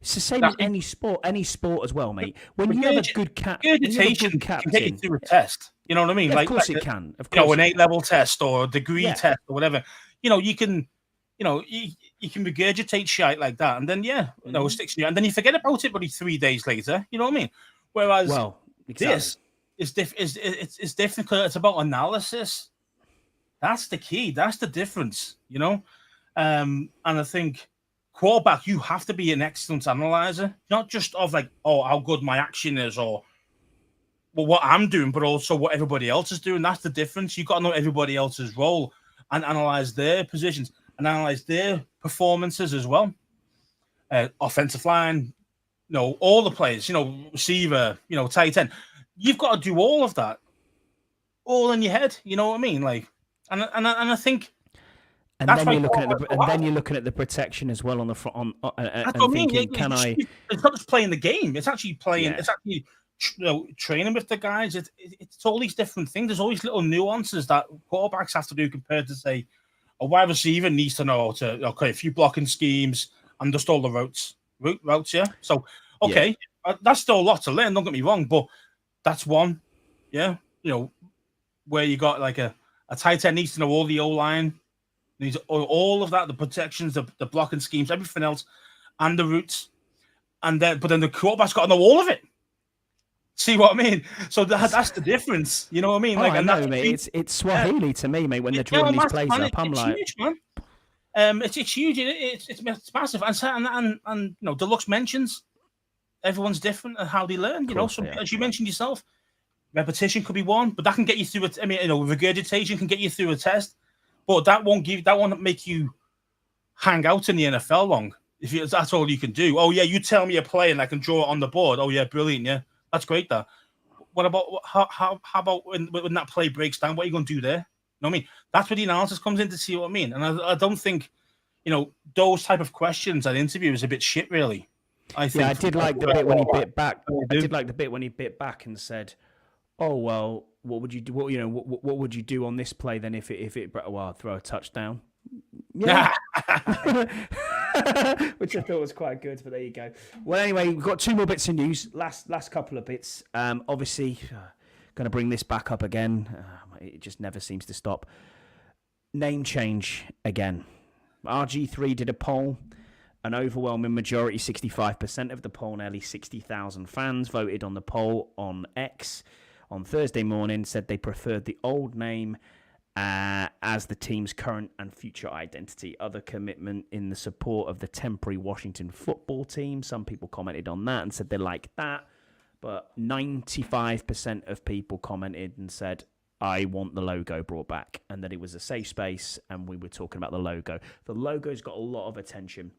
It's the same in any sport as well, mate. When you have a good captain, can get you through a test. You know what I mean? Yeah, of course it can. Of course, an 8-level test or a degree test or whatever. You can regurgitate shit like that, and then it sticks to you, and then you forget about it, but 3 days later. You know what I mean? Whereas this is it's different because it's about analysis. That's the key. That's the difference. And I think. Quarterback, you have to be an excellent analyzer, not just of how good my action is or what I'm doing, but also what everybody else is doing. That's the difference. You've got to know everybody else's role and analyze their positions and analyze their performances as well. Offensive line, all the players, receiver, tight end. You've got to do all of that, all in your head. You know what I mean? And I think. And then you're looking at the protection as well on the front. Thinking, can I? It's not just playing the game. It's actually playing. Yeah. It's actually training with the guys. It's all these different things. There's always little nuances that quarterbacks have to do compared to say a wide receiver needs to know a few blocking schemes and just all the routes. Yeah. So that's still a lot to learn. Don't get me wrong, but that's one. Yeah. Where you got a tight end needs to know all the O-line. Needs all of that, the protections, the blocking schemes, everything else, and the routes. But then the quarterback's got to know all of it. See what I mean? So that's the difference. You know what I mean? I know, mate. It's Swahili to me, mate. When they're drawing these plays up, I'm like, huge, man. It's huge. It's massive. And Deluxe mentions everyone's different and how they learn. As you mentioned yourself, repetition could be one, but that can get you through it. I mean, regurgitation can get you through a test. But that won't make you hang out in the NFL long. That's all you can do. Oh yeah, you tell me a play and I can draw it on the board. Oh yeah, brilliant. Yeah, that's great. That. What about how about when that play breaks down? What are you going to do there? You know what I mean? That's where the analysis comes in to see what I mean. And I don't think those type of questions at interview is a bit shit, really. I think. Yeah, I did like the bit when he bit back. I did like the bit when he bit back and said, "Oh well, what would you do? What would you do on this play then if it throw a touchdown?" Yeah, which I thought was quite good. But there you go. Well, anyway, we've got 2 more bits of news. Last couple of bits. Obviously, going to bring this back up again. It just never seems to stop. Name change again. RG3 did a poll. An overwhelming majority, 65% of the poll, nearly 60,000 fans voted on the poll on X on Thursday morning, said they preferred the old name as the team's current and future identity. Other commitment in the support of the temporary Washington football team. Some people commented on that and said they liked that. But 95% of people commented and said, I want the logo brought back, and that it was a safe space, and we were talking about the logo. The logo's got a lot of attention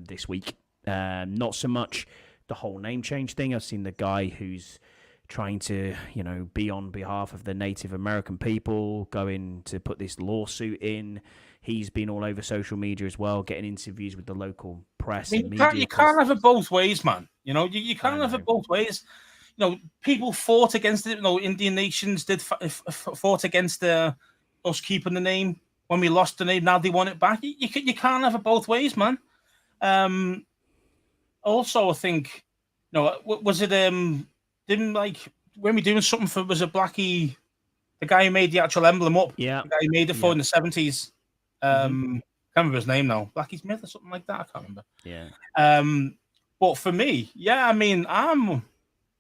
this week. Not so much the whole name change thing. I've seen the guy who's trying to, be on behalf of the Native American people, going to put this lawsuit in. He's been all over social media as well, getting interviews with the local press and media. You can't have it both ways, man. You can't have it both ways. people fought against it. Indian nations did fought against us keeping the name when we lost the name. Now they want it back. You can't have it both ways, man. Also, I think, was it didn't like when we doing something for, was it Blackie, the guy who made the actual emblem up? Yeah, the guy who made it for in the 70s. Can't remember his name now. Blackie Smith or something like that. I can't remember. Yeah. But for me, I mean, I'm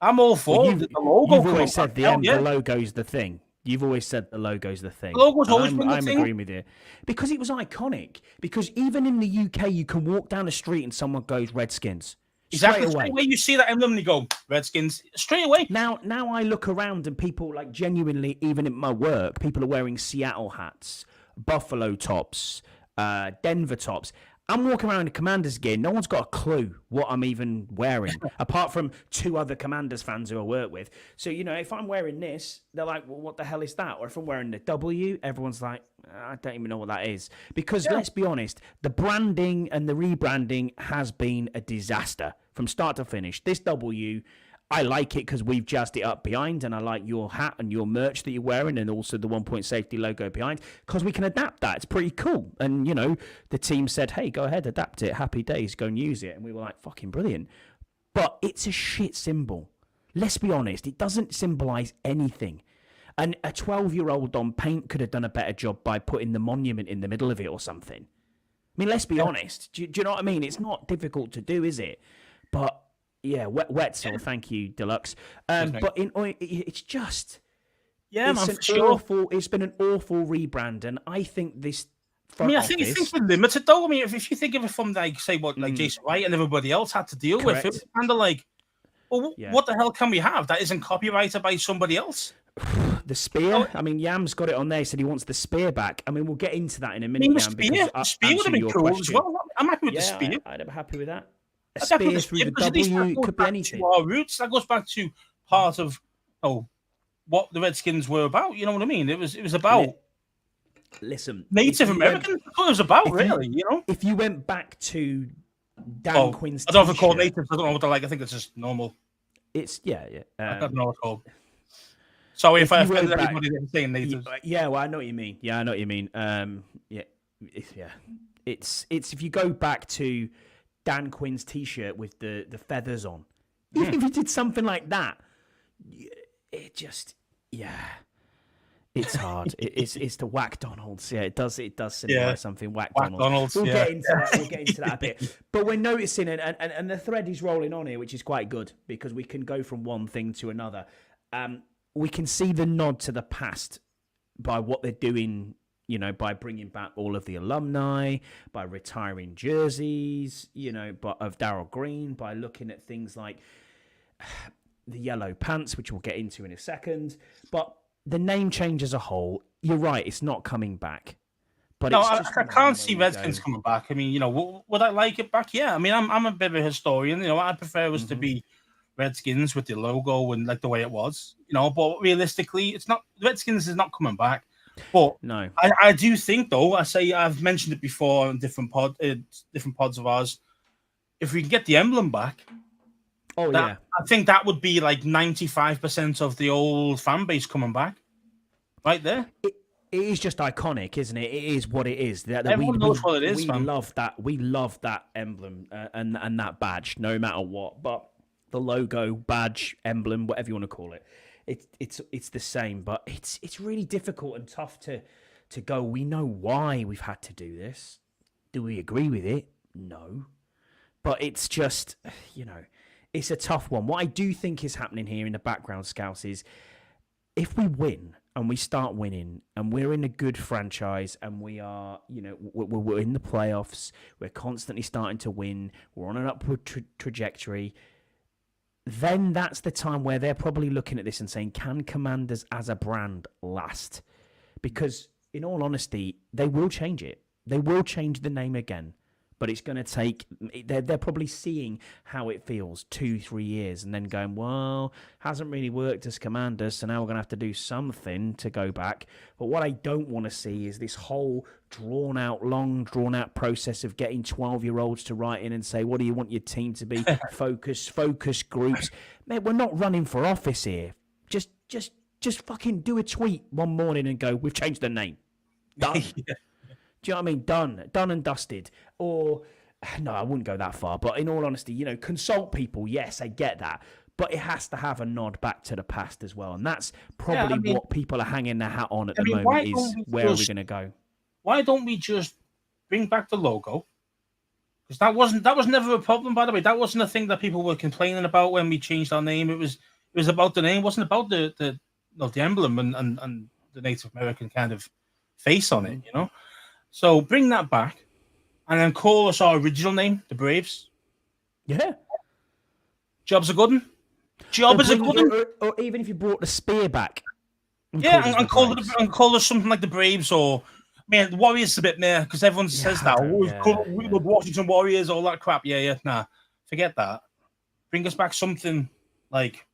all for the logo. You've always said the logo's the thing. You've always said the logo's the thing. The logo's always been the thing. I'm agreeing with you. Because it was iconic. Because even in the UK, you can walk down the street and someone goes Redskins. Exactly. Straight away. You see that emblem and you go, Redskins, straight away. Now I look around and people, like, genuinely, even in my work, people are wearing Seattle hats, Buffalo tops, Denver tops. I'm walking around in Commanders gear. No one's got a clue what I'm even wearing, apart from 2 other Commanders fans who I work with. So, if I'm wearing this, they're like, well, what the hell is that? Or if I'm wearing the W, everyone's like, I don't even know what that is. Because let's be honest, the branding and the rebranding has been a disaster from start to finish. This W, I like it because we've jazzed it up behind, and I like your hat and your merch that you're wearing, and also the 1 Point Safety logo behind, because we can adapt that. It's pretty cool. And, the team said, hey, go ahead, adapt it. Happy days, go and use it. And we were like, fucking brilliant. But it's a shit symbol. Let's be honest, it doesn't symbolize anything. And a 12-year-old on paint could have done a better job by putting the monument in the middle of it or something. I mean, let's be honest. Do you know what I mean? It's not difficult to do, is it? But... yeah, Wetzel, thank you, Deluxe. But it's just... yeah, man, for sure. It's been an awful rebrand, and I think this... I think it's limited, though. I mean, if you think of it from, like, say, what Jason Wright and everybody else had to deal with, it was kind of like, well, what the hell can we have that isn't copyrighted by somebody else? The spear? I mean, Yam's got it on there. He said he wants the spear back. I mean, we'll get into that in a minute. The spear would have been cool as well. I'm happy with the spear. I'd be happy with that. A spear through the W could be anything. Our roots, that goes back to part of what the Redskins were about. You know what I mean? It was about Native Americans. That's what it was about, really. If you went back to Dan Quinn's, I don't know if it's called natives. I don't know what they're like. I think it's just normal. It's I don't know what it's called. Sorry if I offended anybody saying natives. Yeah, well, I know what you mean. Yeah, I know what you mean. It's if you go back to Dan Quinn's T-shirt with the feathers on. If you did something like that, it just it's hard. It's the Whack Donalds. Yeah, it does symbolize something. Whack Donalds. We'll get into that a bit. But we're noticing and the thread is rolling on here, which is quite good because we can go from one thing to another. We can see the nod to the past by what they're doing. By bringing back all of the alumni, by retiring jerseys, of Darrell Green, by looking at things like the yellow pants, which we'll get into in a second. But the name change as a whole, you're right, it's not coming back. But I can't see Redskins coming back. I mean, would I like it back? Yeah. I mean, I'm a bit of a historian. I prefer us to be Redskins with the logo and like the way it was. But realistically, it's not. Redskins is not coming back. But no, I do think though. I've mentioned it before on different pods of ours. If we can get the emblem back, I think that would be like 95% of the old fan base coming back, right there. It is just iconic, isn't it? It is what it is. Everyone knows what it is. We love that. We love that emblem and that badge, no matter what. But the logo, badge, emblem, whatever you want to call it. It's the same, but it's really difficult and tough to go. We know why we've had to do this. Do we agree with it? No, but it's just it's a tough one. What I do think is happening here in the background, Scouts, is if we win and we start winning and we're in a good franchise and we are we're in the playoffs, we're constantly starting to win, we're on an upward trajectory. Then that's the time where they're probably looking at this and saying, can Commanders as a brand last? Because in all honesty, they will change it. They will change the name again. but it's going to take. They're probably seeing how it feels 2-3 years, and then going, well, hasn't really worked as Commanders, so now we're going to have to do something to go back. But what I don't want to see is this whole long drawn out process of getting 12-year-olds to write in and say, what do you want your team to be? Focus groups. Mate, we're not running for office here. Just fucking do a tweet one morning and go, we've changed the name. Done. Yeah. Do you know what I mean? Done and dusted. Or, no, I wouldn't go that far. But in all honesty, consult people. Yes, I get that. But it has to have a nod back to the past as well. And that's probably what people are hanging their hat on at the moment is where are we going to go? Why don't we just bring back the logo? Because that was never a problem, by the way. That wasn't a thing that people were complaining about when we changed our name. It was about the name. It wasn't about the emblem and the Native American kind of face on it, So bring that back, and then call us our original name, the Braves. Yeah, job's a good one. Job is a good one. Or even if you brought the spear back. And call us something like the Braves, or the Warriors a bit there because everyone says that. We love Washington Warriors, all that crap. Nah, forget that. Bring us back something like,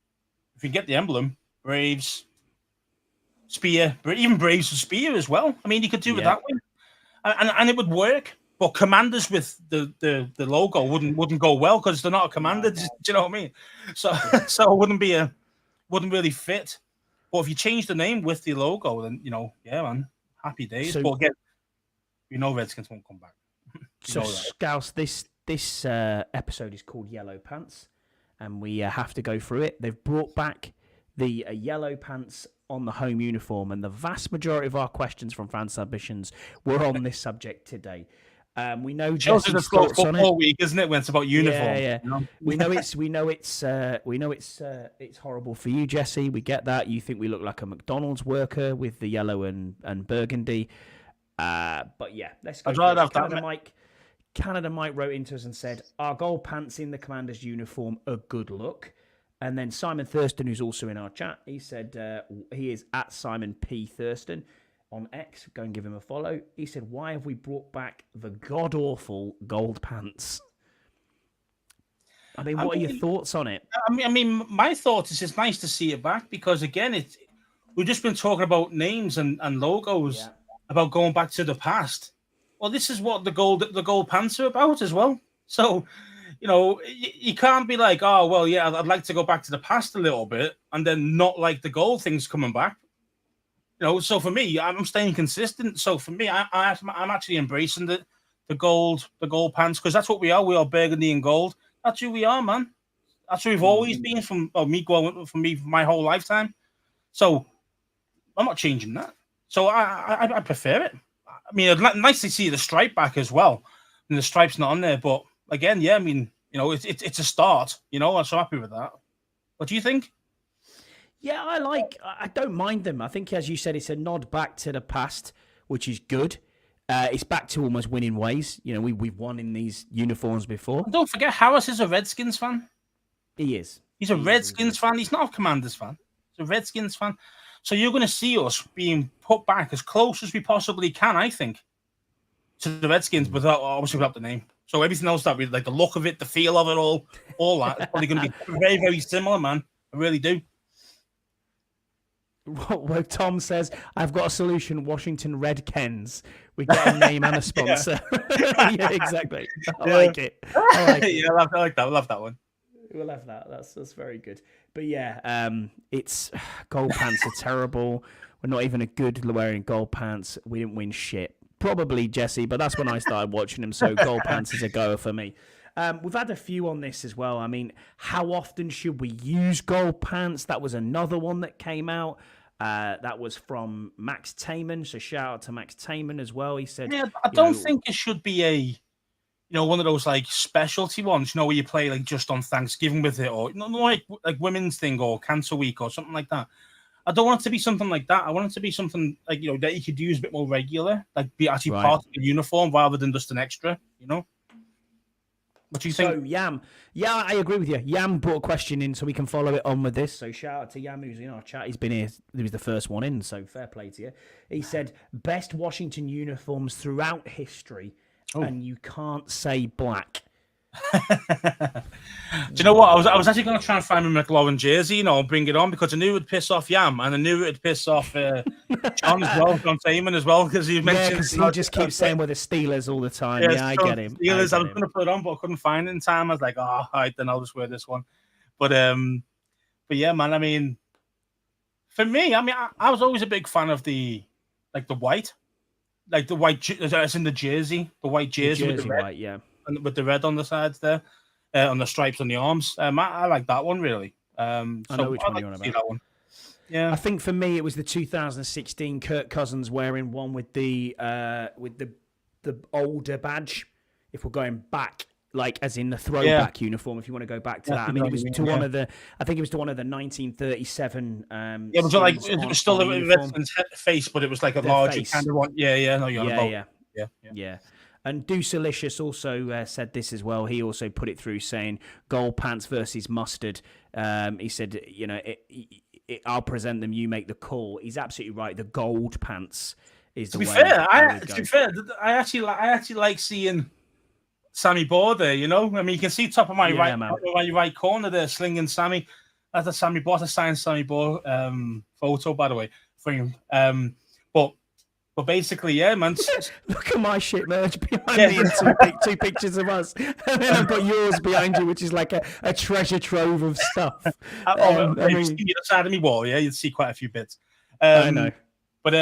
if you get the emblem, Braves. Spear, even Braves with Spear as well. I mean, you could do it that way, and it would work. But Commanders with the logo wouldn't go well because they're not a Commander. Do you know what I mean? So it wouldn't really fit. But if you change the name with the logo, then man, happy days. But again, Redskins won't come back. Scouse, this episode is called Yellow Pants, and we have to go through it. They've brought back the yellow pants on the home uniform, and the vast majority of our questions from fan submissions were on this subject today. We know Jesse's thoughts on it. Week, isn't it? When it's about uniform. Yeah. We know it's horrible for you, Jesse. We get that. You think we look like a McDonald's worker with the yellow and burgundy. But yeah, let's go. I'd rather have that. Canada Mike wrote into us and said, "Are gold pants in the Commander's uniform a good look?" And then Simon Thurston, who's also in our chat, he said he is at Simon P. Thurston on X. Go and give him a follow. He said, why have we brought back the god-awful gold pants? I mean, what are your thoughts on it? I mean, my thought is it's nice to see it back because, again, we've just been talking about names and logos, about going back to the past. Well, this is what the gold pants are about as well. So... you can't be like, oh, well, yeah, I'd like to go back to the past a little bit and then not like the gold things coming back. So for me, I'm staying consistent. So for me, I'm actually embracing the gold pants because that's what we are. We are burgundy and gold. That's who we are, man. That's who we've always been from my whole lifetime. So I'm not changing that. So I prefer it. I mean, I'd nice to see the stripe back as well. And the stripe's not on there, but again, I mean, it's a start, I'm so happy with that. What do you think? Yeah, I don't mind them. I think, as you said, it's a nod back to the past, which is good. It's back to almost winning ways. We've won in these uniforms before. And don't forget, Harris is a Redskins fan. He is. He's a Redskins fan. He's not a Commanders fan. He's a Redskins fan. So you're going to see us being put back as close as we possibly can, I think, to the Redskins, obviously without the name. So everything else that we like, the look of it, the feel of it all that, is probably going to be very, very similar, man. I really do. Well, Tom says, I've got a solution, Washington Redkens. We get a name and a sponsor. Yeah, exactly. I like it. Yeah, I like that. I love that one. We'll have that. That's very good. But yeah, it's gold pants are terrible. We're not even a good wearing gold pants. We didn't win shit. Probably Jesse, but that's when I started watching him. So gold pants is a goer for me. We've had a few on this as well. I mean, how often should we use gold pants? That was another one that came out. That was from Max Taman. So shout out to Max Taman as well. He said, "Yeah, I don't think it should be one of those like specialty ones. Where you play like just on Thanksgiving with it, or like Women's Thing or Cancer Week or something like that." I don't want it to be something like that. I want it to be something like that you could use a bit more regular, like be actually part of the uniform rather than just an extra. What do you think? So Yam, I agree with you. Yam brought a question in, so we can follow it on with this. So shout out to Yam, who's in our chat. He's been here. He was the first one in, so fair play to you. He said best Washington uniforms throughout history, and you can't say black. Do you know what? I was actually going to try and find a McLaurin jersey, and bring it on because I knew it would piss off Yam, and I knew it would piss off John as well, John Taman as well, because he mentioned he just keeps saying we're the Steelers all the time. Yeah, I get him. Steelers. I was going to put it on, but I couldn't find it in time. I was like, all right, then I'll just wear this one. But yeah, man. I mean, for me, I was always a big fan of the white, as in the jersey, the white jersey with the red, white, yeah. And with the red on the sides there, on the stripes on the arms. I like that one really. I know which one you're on about. That one. Yeah, I think for me it was the 2016 Kirk Cousins wearing one with the older badge. If we're going back, like as in the throwback uniform, if you want to go back to that. I mean, it was to one of the. I think it was to one of the 1937. It was like it was still the Redskins face, but it was like a larger kind of one. Yeah. No, yeah. And Deucelicious also said this as well. He also put it through saying gold pants versus mustard. He said, I'll present them, you make the call. He's absolutely right. The gold pants is the way. To be fair, I actually like seeing Sammy Baugh there. I mean, you can see top of my right corner there, slinging Sammy. That's a Sammy Baugh, a signed Sammy Baugh photo, by the way, for him. But basically, yeah, man. Look at my shit merch behind me and two pictures of us. And then I've got yours behind you, which is like a treasure trove of stuff. If you see the other side of me wall, yeah, you'd see quite a few bits. I know. But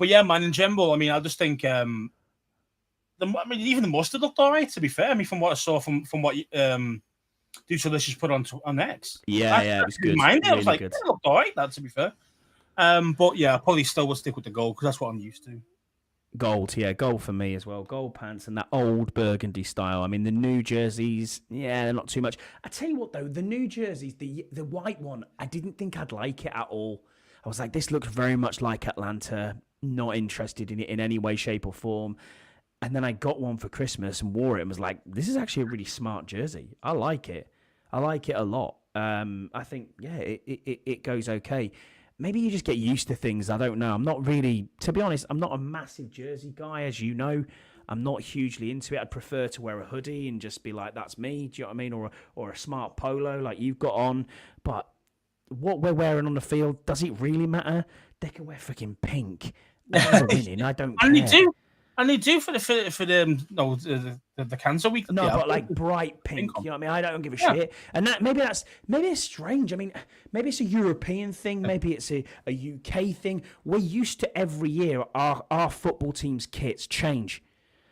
yeah, man, in general, I mean, I just think even the mustard looked all right, to be fair. I mean, from what I saw from what Deucelicious put on X. Yeah, it was good. I was like, it looked all right, that, to be fair. But yeah, I probably still would stick with the gold because that's what I'm used to. Gold for me as well. Gold pants and that old burgundy style. I mean, the new jerseys, they're not too much. I tell you what, though, the new jerseys, the white one, I didn't think I'd like it at all. I was like, this looks very much like Atlanta. Not interested in it in any way, shape, or form. And then I got one for Christmas and wore it and was like, this is actually a really smart jersey. I like it. I like it a lot. I think, it goes okay. Maybe you just get used to things. I don't know. I'm not really, to be honest, I'm not a massive jersey guy, as you know. I'm not hugely into it. I'd prefer to wear a hoodie and just be like, that's me. Do you know what I mean? Or a smart polo like you've got on. But what we're wearing on the field, does it really matter? They can wear freaking pink. They're winning. I don't care. And they do for the cancer week. No, but like bright pink. You know what I mean? I don't give a shit. And maybe it's strange. I mean, maybe it's a European thing. Maybe it's a UK thing. We're used to every year our football team's kits change.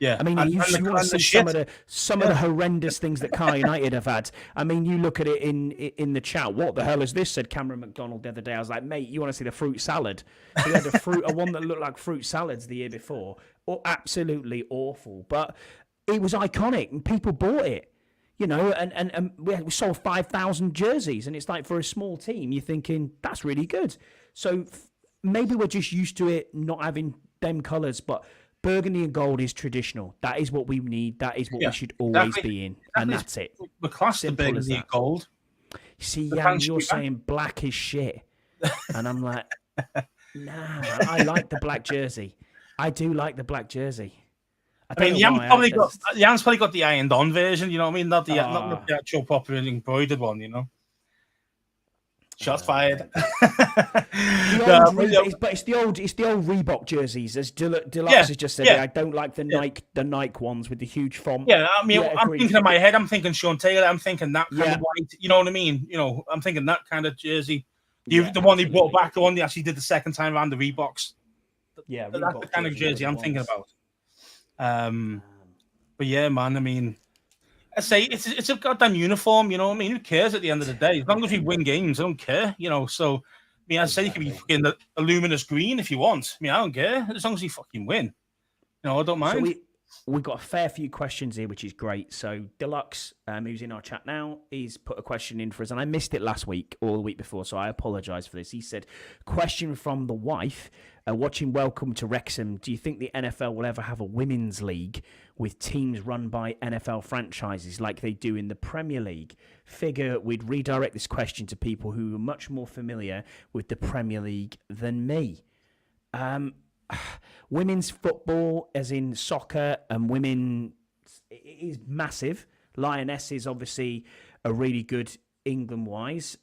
Yeah, I mean, you want to see some of the horrendous things that Car United have had. I mean, you look at it in the chat. What the hell is this? Said Cameron McDonald the other day. I was like, mate, you want to see the fruit salad? We had a one that looked like fruit salads the year before. Absolutely awful, but it was iconic and people bought it. And we sold 5,000 jerseys, and it's like for a small team, you're thinking that's really good. So maybe we're just used to it not having them colours, but burgundy and gold is traditional. That is what we need. That is what we should always be in. And that's it. We're classed in burgundy and gold. See, you're saying black is shit. And I'm like, nah, I like the black jersey. I do like the black jersey. Jan's probably got the ironed-on version, you know what I mean? Not the actual proper embroidered one, Shots fired. But it's the old Reebok jerseys, as Deluxe has just said. I don't like the Nike ones with the huge font. Yeah, I mean, I'm thinking in my head, I'm thinking Sean Taylor, I'm thinking that kind of white. You know what I mean? I'm thinking that kind of jersey. The one they brought back, the one they actually did the second time around, the Reeboks. Yeah, that's the kind of jersey I'm thinking about. But yeah, man, I mean, I say it's a goddamn uniform, you know what I mean? Who cares at the end of the day? As long as we win games, I don't care, So, I mean, I say you can be fucking a luminous green if you want. I mean, I don't care. As long as you fucking win. I don't mind. So we've got a fair few questions here, which is great. So Deluxe, who's in our chat now, he's put a question in for us, and I missed it last week or the week before, so I apologise for this. He said, question from the wife, watching Welcome to Wrexham, do you think the NFL will ever have a women's league with teams run by NFL franchises like they do in the Premier League? Figure we'd redirect this question to people who are much more familiar with the Premier League than me. Women's football, as in soccer, and women it is massive. Lionesses obviously are really good England-wise.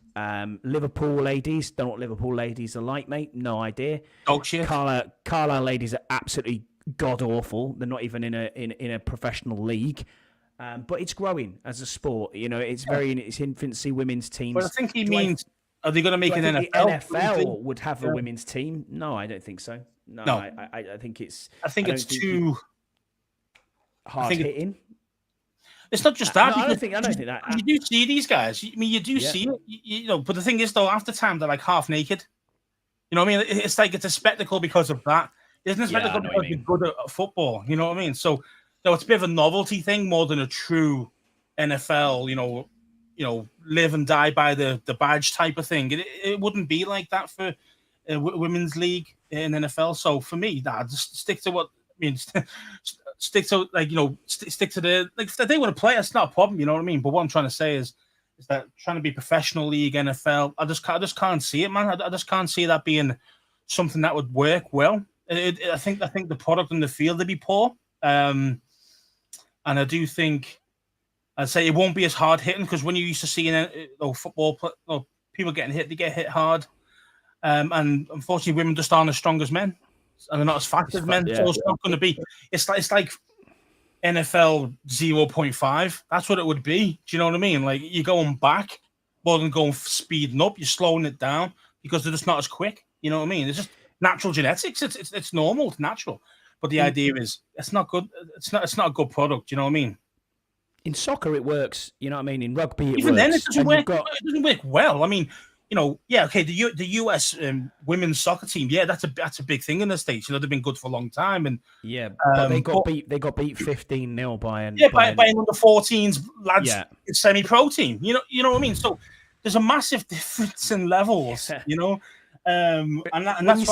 Liverpool ladies, don't know what Liverpool ladies are like, mate. No idea. Dog shit. Carlisle ladies are absolutely god awful. They're not even in a professional league. But it's growing as a sport. You know, it's very in its infancy. Women's teams. But I think he means, are they going to make an NFL? The NFL would have a women's team. No, I don't think so. No. I think it's. I think it's too hard hitting. It's not just that. I don't think that. You do see these guys. I mean, you do see it. You know, but the thing is, though, after time they're like half naked. You know what I mean? It's like it's a spectacle because of that. It isn't a spectacle because you're good at football. You know what I mean? So, it's a bit of a novelty thing more than a true NFL. You know, live and die by the badge type of thing. It wouldn't be like that for a women's league in NFL. So for me, just stick to what I mean. Stick to stick to the if they want to play. That's not a problem. You know what I mean. But what I'm trying to say is that trying to be professional league NFL, I just can't see it, man. I just can't see that being something that would work well. I think the product in the field would be poor, and I do think I'd say it won't be as hard hitting because when you used to seeing football people getting hit, they get hit hard, and unfortunately women just aren't as strong as men. And they're not as fast as men, so it's not going to be. It's like NFL 0.5. That's what it would be. Do you know what I mean? Like you're going back more than going speeding up. You're slowing it down because they're just not as quick. You know what I mean? It's just natural genetics. It's normal. It's natural. But the idea is it's not good. It's not a good product. You know what I mean? In soccer, it works. You know what I mean? In rugby, even then it doesn't work. It doesn't work well. I mean. You know, the US women's soccer team, that's a big thing in the States. You know, they've been good for a long time, and but they got beat 15-0 by an by an under 14s lads semi-pro team. You know what I mean. So there's a massive difference in levels. You know, and that's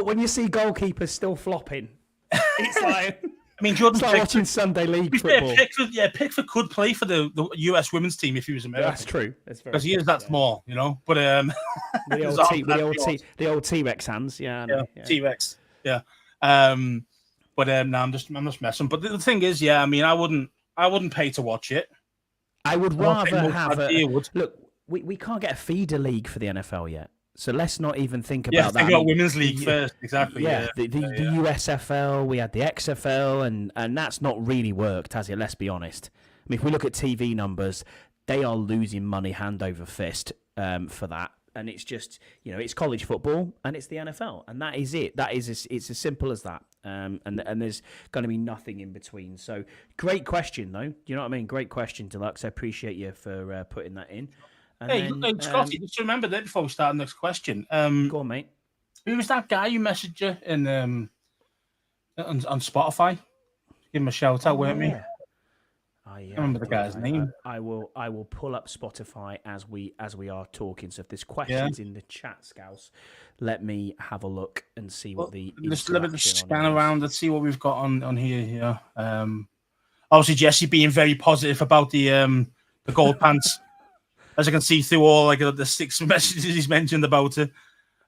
when you see goalkeepers still flopping, it's like. I mean, Jordan Pickford, watching Sunday League football. Pickford could play for the US women's team if he was American. That's true. Because he is that small, you know. But the old T-Rex hands, T-Rex, yeah. But no, I'm just messing. But the thing is, I mean, I wouldn't pay to watch it. I would rather have look. We can't get a feeder league for the NFL yet. So let's not even think about that. Think about women's league first, exactly. The USFL, we had the XFL, and that's not really worked, has it? Let's be honest. I mean, if we look at TV numbers, they are losing money hand over fist for that, and it's just it's college football and it's the NFL, and that is it. It's as simple as that. And there's going to be nothing in between. So great question, though. Do you know what I mean? Great question, Deluxe. I appreciate you for putting that in. Hey, Scotty, just remember that before we start the next question. Go on, mate. Who was that guy you messaged you in on Spotify? Give him a shout out, weren't we? I remember the guy's name. I will pull up Spotify as we are talking. So if there's questions in the chat, Scouse, let me have a look and see what the. Just let me scan around and see what we've got on here. Obviously, Jesse being very positive about the gold pants. As I can see through all the 6 messages he's mentioned about it.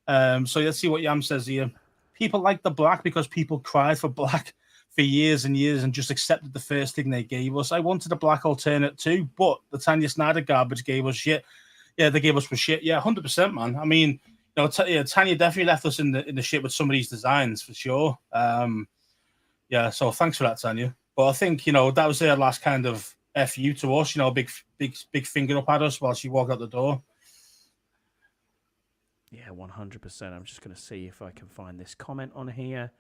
So let's see what Yam says here. People like the black because people cried for black for years and years and just accepted the first thing they gave us. I wanted a black alternate too, but the Tanya Snyder garbage gave us shit. Yeah, they gave us for shit. Yeah, 100%, man. I mean, Tanya definitely left us in the shit with some of these designs for sure. So thanks for that, Tanya. But I think that was their last kind of FU to us, big finger up at us while she walked out the door. Yeah, 100%. I'm just going to see if I can find this comment on here.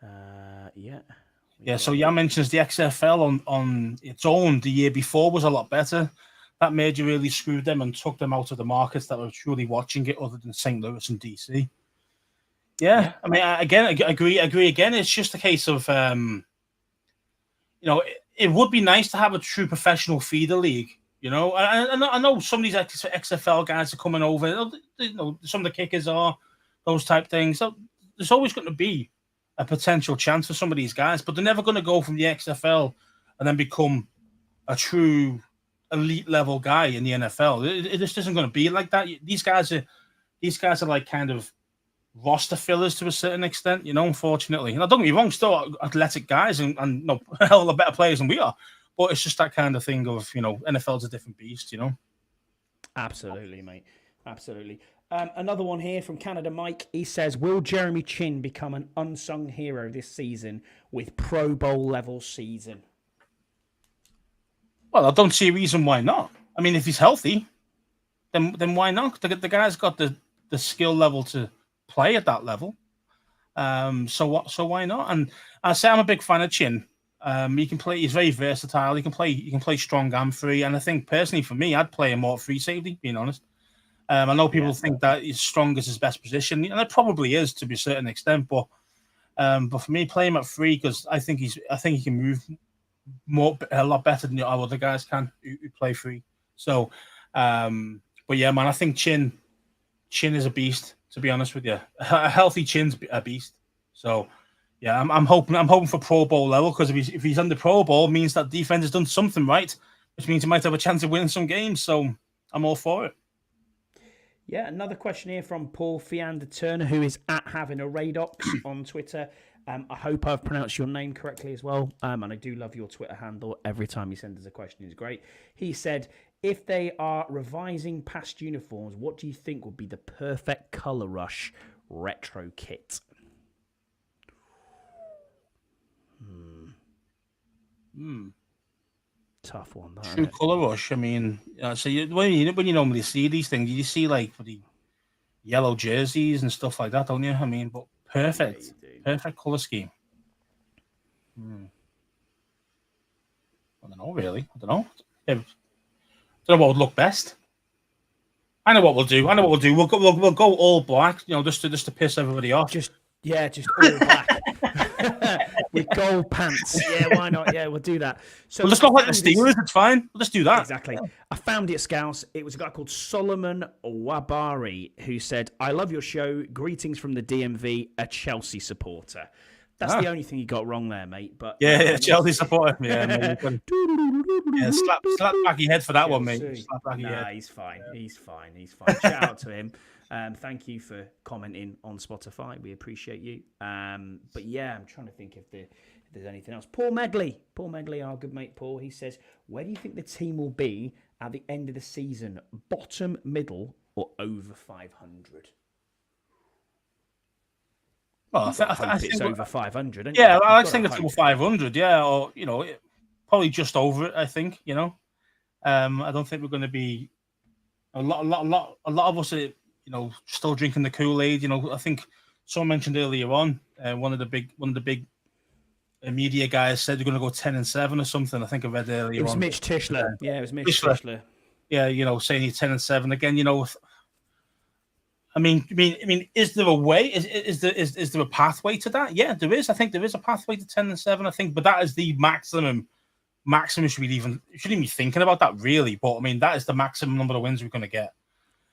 So Jan mentions the XFL on its own the year before was a lot better. That major really screwed them and took them out of the markets that were truly watching it other than St. Louis and DC. Yeah. I mean, I agree again. It's just a case of, it would be nice to have a true professional feeder league, I know some of these XFL guys are coming over. Some of the kickers are those type things. So there's always going to be a potential chance for some of these guys, but they're never going to go from the XFL and then become a true elite level guy in the NFL. It just isn't going to be like that. These guys are like kind of roster fillers to a certain extent, unfortunately. And don't get me wrong, still athletic guys and a hell of a better players than we are. But it's just that kind of thing of, NFL's a different beast, Absolutely, mate. Absolutely. Another one here from Canada Mike. He says, will Jeremy Chin become an unsung hero this season with Pro Bowl level season? Well, I don't see a reason why not. I mean, if he's healthy, then why not? The guy's got the skill level to play at that level. So why not? And I say I'm a big fan of Chin. He can play. He's very versatile. He can play strong and free. And I think personally for me, I'd play him more free safety. Being honest, I know people think that he's strong is his best position, and it probably is to a certain extent. But for me, play him at free because I think he can move a lot better than our other guys can who play free. So, but yeah, man, I think Chin is a beast. To be honest with you, a healthy Chin's a beast. So, yeah, I'm hoping for Pro Bowl level because if he's on the Pro Bowl, it means that defense has done something right, which means he might have a chance of winning some games. So, I'm all for it. Yeah, another question here from Paul Fiander Turner, who is at Having a Radox on Twitter. I hope I've pronounced your name correctly as well. And I do love your Twitter handle. Every time you send us a question is great. He said, if they are revising past uniforms, what do you think would be the perfect Colour Rush retro kit? Tough one. True Colour Rush. I mean, so when you normally see these things, you see like the yellow jerseys and stuff like that, don't you? I mean, but perfect colour scheme. I don't know, really. I don't know. I don't know what would look best. I know what we'll do. We'll go all black, just to piss everybody off. Just all black. With gold pants. Yeah, why not? Yeah, we'll do that. So we'll just look like the Steelers. It's fine. We'll just do that. Exactly. I found it at Scouts. It was a guy called Solomon Wabari who said, I love your show. Greetings from the DMV, a Chelsea supporter. That's the only thing you got wrong there, mate. But yeah, Chelsea supporter. Yeah, slap back your head for that one, mate. He's fine. He's fine. Shout out to him. Thank you for commenting on Spotify. We appreciate you. But yeah, I'm trying to think if there's anything else. Paul Megley, our good mate Paul, he says, where do you think the team will be at the end of the season? Bottom, middle, or over 500? Well, I think it's over 500. Yeah, I think it's over 500. Yeah, or probably just over it. I think I don't think we're going to be a lot of us are still drinking the Kool-Aid. I think someone mentioned earlier on one of the big media guys said they're going to go 10-7 or something. I think I read earlier on. It was Mitch Tischler. Yeah, it was Mitch Tischler. Yeah, saying he's 10-7 again. I mean, is there a way? Is there a pathway to that? Yeah, there is. I think there is a pathway to 10-7. I think, but that is the maximum. Shouldn't even be thinking about that really. But I mean, that is the maximum number of wins we're going to get.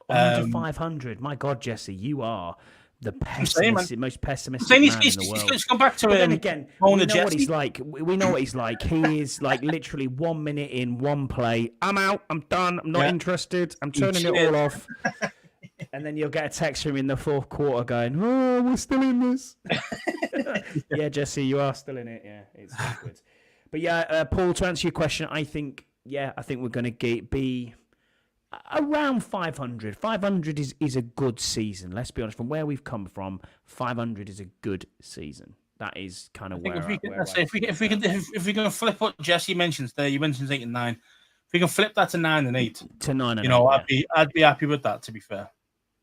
Under 500. My God, Jesse, you are the most pessimistic man in the world. Let's go back to then again. We know what he's like. We know what he's like. He is like literally 1 minute in, one play. I'm out. I'm done. I'm not interested. I'm turning it all off. And then you'll get a text from him in the fourth quarter going, "Oh, we're still in this." Yeah, Jesse, you are still in it. Yeah, it's good. But yeah, Paul, to answer your question, I think we're going to be around 500. 500 is a good season. Let's be honest. From where we've come from, 500 is a good season. That is kind of if we can flip what Jesse mentions there, you mentioned 8 and 9. If we can flip that to 9 and 8, to 9 and 8, I'd be happy with that. To be fair,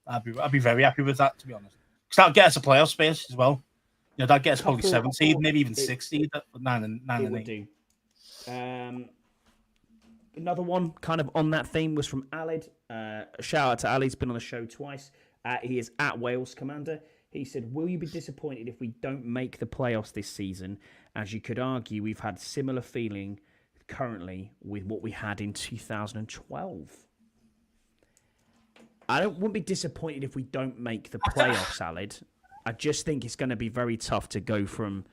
I'd be very happy with that. To be honest, because that'll get us a playoff space as well. That gets probably 7 seed, maybe even 6 seed. 9 and 8. Do. Another one kind of on that theme was from Alid. Shout out to Ali. He's been on the show twice. He is at Wales Commander. He said, will you be disappointed if we don't make the playoffs this season? As you could argue, we've had similar feeling currently with what we had in 2012. I wouldn't be disappointed if we don't make the playoffs, Alid. I just think it's going to be very tough to go from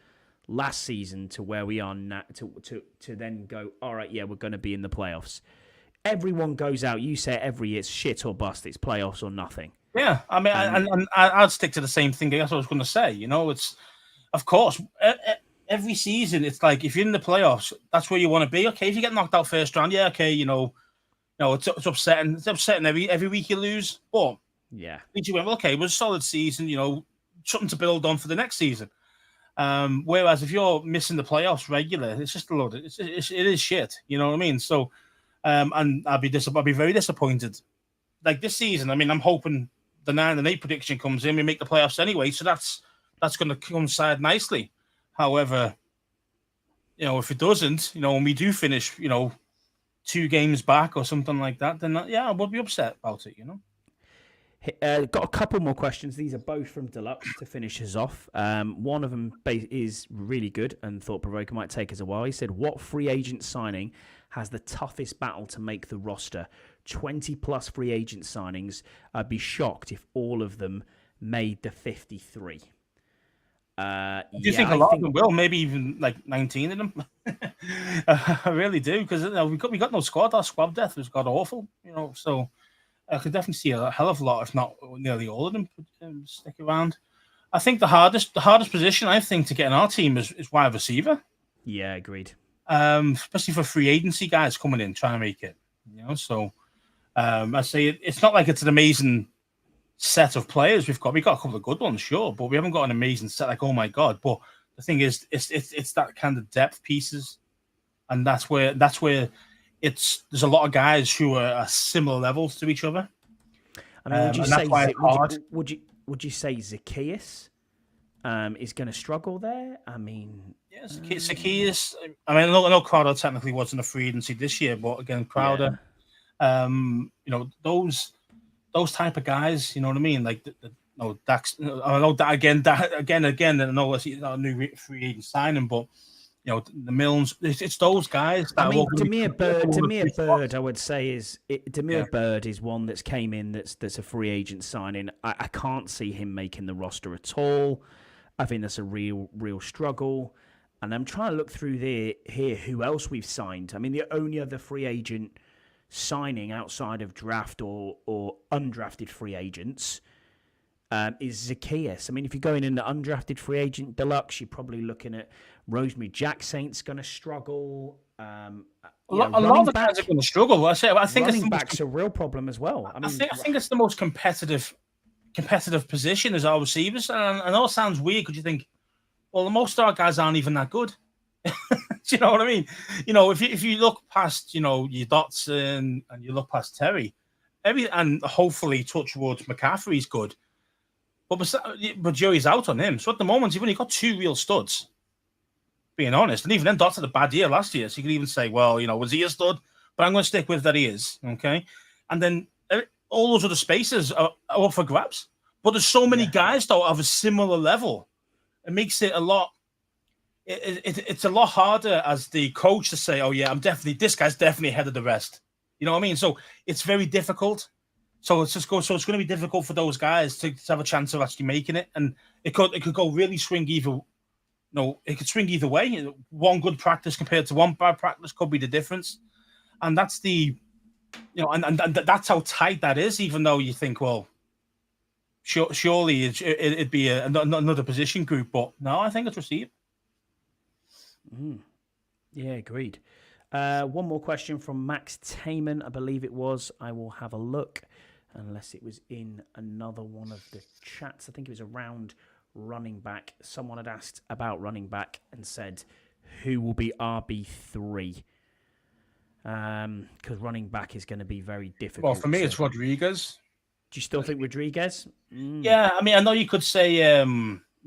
last season to where we are now to then go, all right, yeah, we're going to be in the playoffs. Everyone goes out. You say every year it's shit or bust. It's playoffs or nothing. Yeah, I mean, I'd stick to the same thing. That's what I was going to say. It's of course every season. It's like if you're in the playoffs, that's where you want to be. Okay, if you get knocked out first round, yeah, okay, it's upsetting. It's upsetting every week you lose, but yeah, you went, well, okay, it was a solid season. Something to build on for the next season. Whereas if you're missing the playoffs regular, it's just a load. It is shit. You know what I mean? So, and I'd be very disappointed. Like this season, I mean, I'm hoping the 9-8 prediction comes in. We make the playoffs anyway, so that's going to coincide nicely. However, if it doesn't, when we do finish, 2 games back or something like that, then I would be upset about it. Got a couple more questions. These are both from Deluxe to finish us off. One of them is really good and thought-provoking. Might take us a while. He said, what free agent signing has the toughest battle to make the roster? 20-plus free agent signings. I'd be shocked if all of them made the 53. Do you think a lot of them will? Maybe even like 19 of them. I really do, because we got no squad. Our squad depth has got awful. So I could definitely see a hell of a lot, if not nearly all of them, stick around. I think the hardest position I think to get in our team is wide receiver. Yeah, agreed. Especially for free agency guys coming in trying to make it. So I say it's not like it's an amazing set of players we've got. We've got a couple of good ones, sure, but we haven't got an amazing set. Like, oh my god! But the thing is, it's that kind of depth pieces, and that's where there's a lot of guys who are similar levels to each other. I mean, would you say Zacchaeus is going to struggle there? I mean, yes, Zacchaeus. I mean, I know Crowder technically wasn't a free agency this year, but again, Crowder. Yeah. Those type of guys, you know what I mean? Like Dax. I know that again. I know it's not a new free agent signing, but the Milnes. It's those guys. I mean, Demir Bird, I would say Demir Bird is one that's came in that's a free agent signing. I can't see him making the roster at all. I think that's a real struggle. And I'm trying to look through here who else we've signed. I mean, the only other free agent signing outside of draft or undrafted free agents is Zacchaeus. I mean, if you're going in the undrafted free agent deluxe, you're probably looking at Rosemary Jacksaint's going to struggle. A lot of the guys are going to struggle. I think running back's a real problem as well. I think it's the most competitive position as our receivers. And I know it sounds weird because you think, well, most of our guys aren't even that good. Do you know what I mean? If you look past, your Dotson and you look past Terry, and hopefully touch towards McCaffrey's good, but Joey's out on him. So at the moment, you've only got 2 real studs. Being honest, and even then, Dot's had a bad year last year, so you could even say, well, was he a stud? But I'm going to stick with that he is, okay. And then all those other spaces are up for grabs. But there's so many guys though of a similar level. It makes it a lot. It's a lot harder as the coach to say, oh yeah, this guy's definitely ahead of the rest. You know what I mean? So it's very difficult. So it's going to be difficult for those guys to have a chance of actually making it, and it could go really swing either. It could swing either way. One good practice compared to one bad practice could be the difference, and that's and that's how tight that is. Even though you think, well, surely it'd be another position group, but no, I think it's receiver. Yeah, agreed. One more question from Max Taman, I believe it was. I will have a look, unless it was in another one of the chats. I think it was around running back. Someone had asked about running back and said, who will be RB3? Because running back is going to be very difficult. Well, for me, it's Rodriguez. Do you still think Rodriguez? Yeah, I mean, I know you could say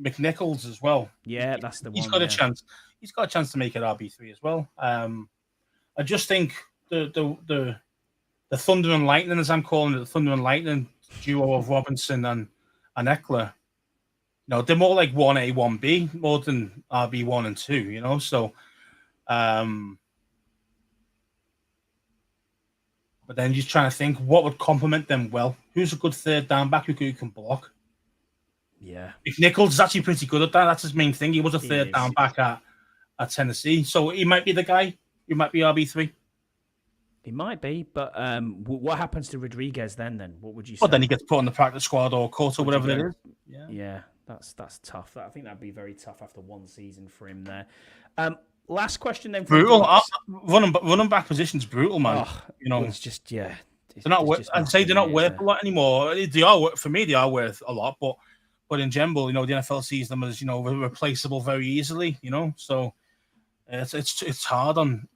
McNichols as well. Yeah, that's the one. He's got a chance. He's got a chance to make it RB3 as well. I just think the Thunder and Lightning, as I'm calling it, the Thunder and Lightning duo of Robinson and Eckler, they're more like 1A, 1B, more than RB1 and 2, so but then just trying to think what would complement them well. Who's a good third down back who can block? Yeah. McNichols is actually pretty good at that. That's his main thing. He was a third down back at Tennessee. So he might be the guy who might be RB3. He might be, but what happens to Rodriguez then? What would you say? Well, then he gets put on the practice squad or cut or whatever it is. Yeah, that's tough. I think that'd be very tough after one season for him there. Last question then. Brutal. Running back position's brutal, man. It's just they're not. I'd say they're not worth a lot anymore. They are for me. They are worth a lot, but in general, the NFL sees them as replaceable very easily. So it's hard on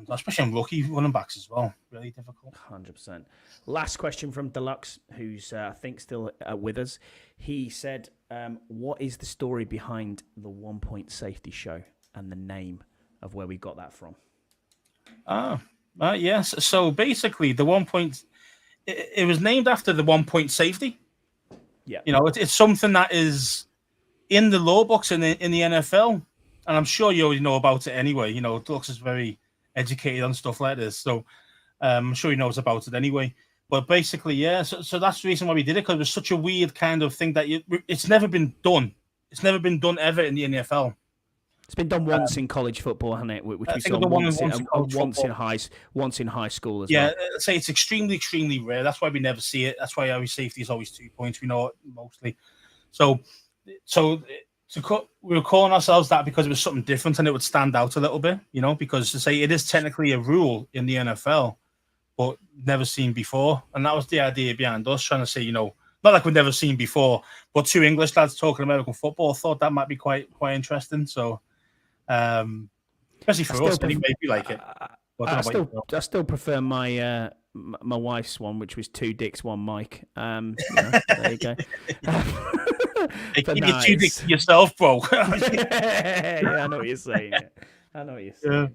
especially on rookie running backs as well. Really difficult. 100%. Last question from Deluxe, who's I think still with us. He said, "What is the story behind the 1 Point Safety Show and the name of where we got that from?" Yes. So basically, the 1 Point, it was named after the 1 Point Safety. Yeah. It's something that is in the law books in the NFL, and I'm sure you already know about it anyway. Deluxe is very educated on stuff like this, so I'm sure he knows about it anyway. But basically, yeah. So that's the reason why we did it, because it was such a weird kind of thing that it's never been done. It's never been done ever in the NFL. It's been done once in college football, hasn't it? Which we saw once in high school as well. Yeah, I'd say it's extremely, extremely rare. That's why we never see it. That's why our safety is always 2 points. We know it mostly. So we were calling ourselves that because it was something different and it would stand out a little bit, because to say it is technically a rule in the NFL, but never seen before. And that was the idea behind us trying to say, not like we've never seen before, but two English lads talking American football. Thought that might be quite interesting. So, especially for us, anyway, if you like it. I still prefer my my wife's one, which was 2 dicks, 1 mic. There you go. Hey, keep your 2 dicks to yourself, bro. Yeah, I know what you're saying. Yeah.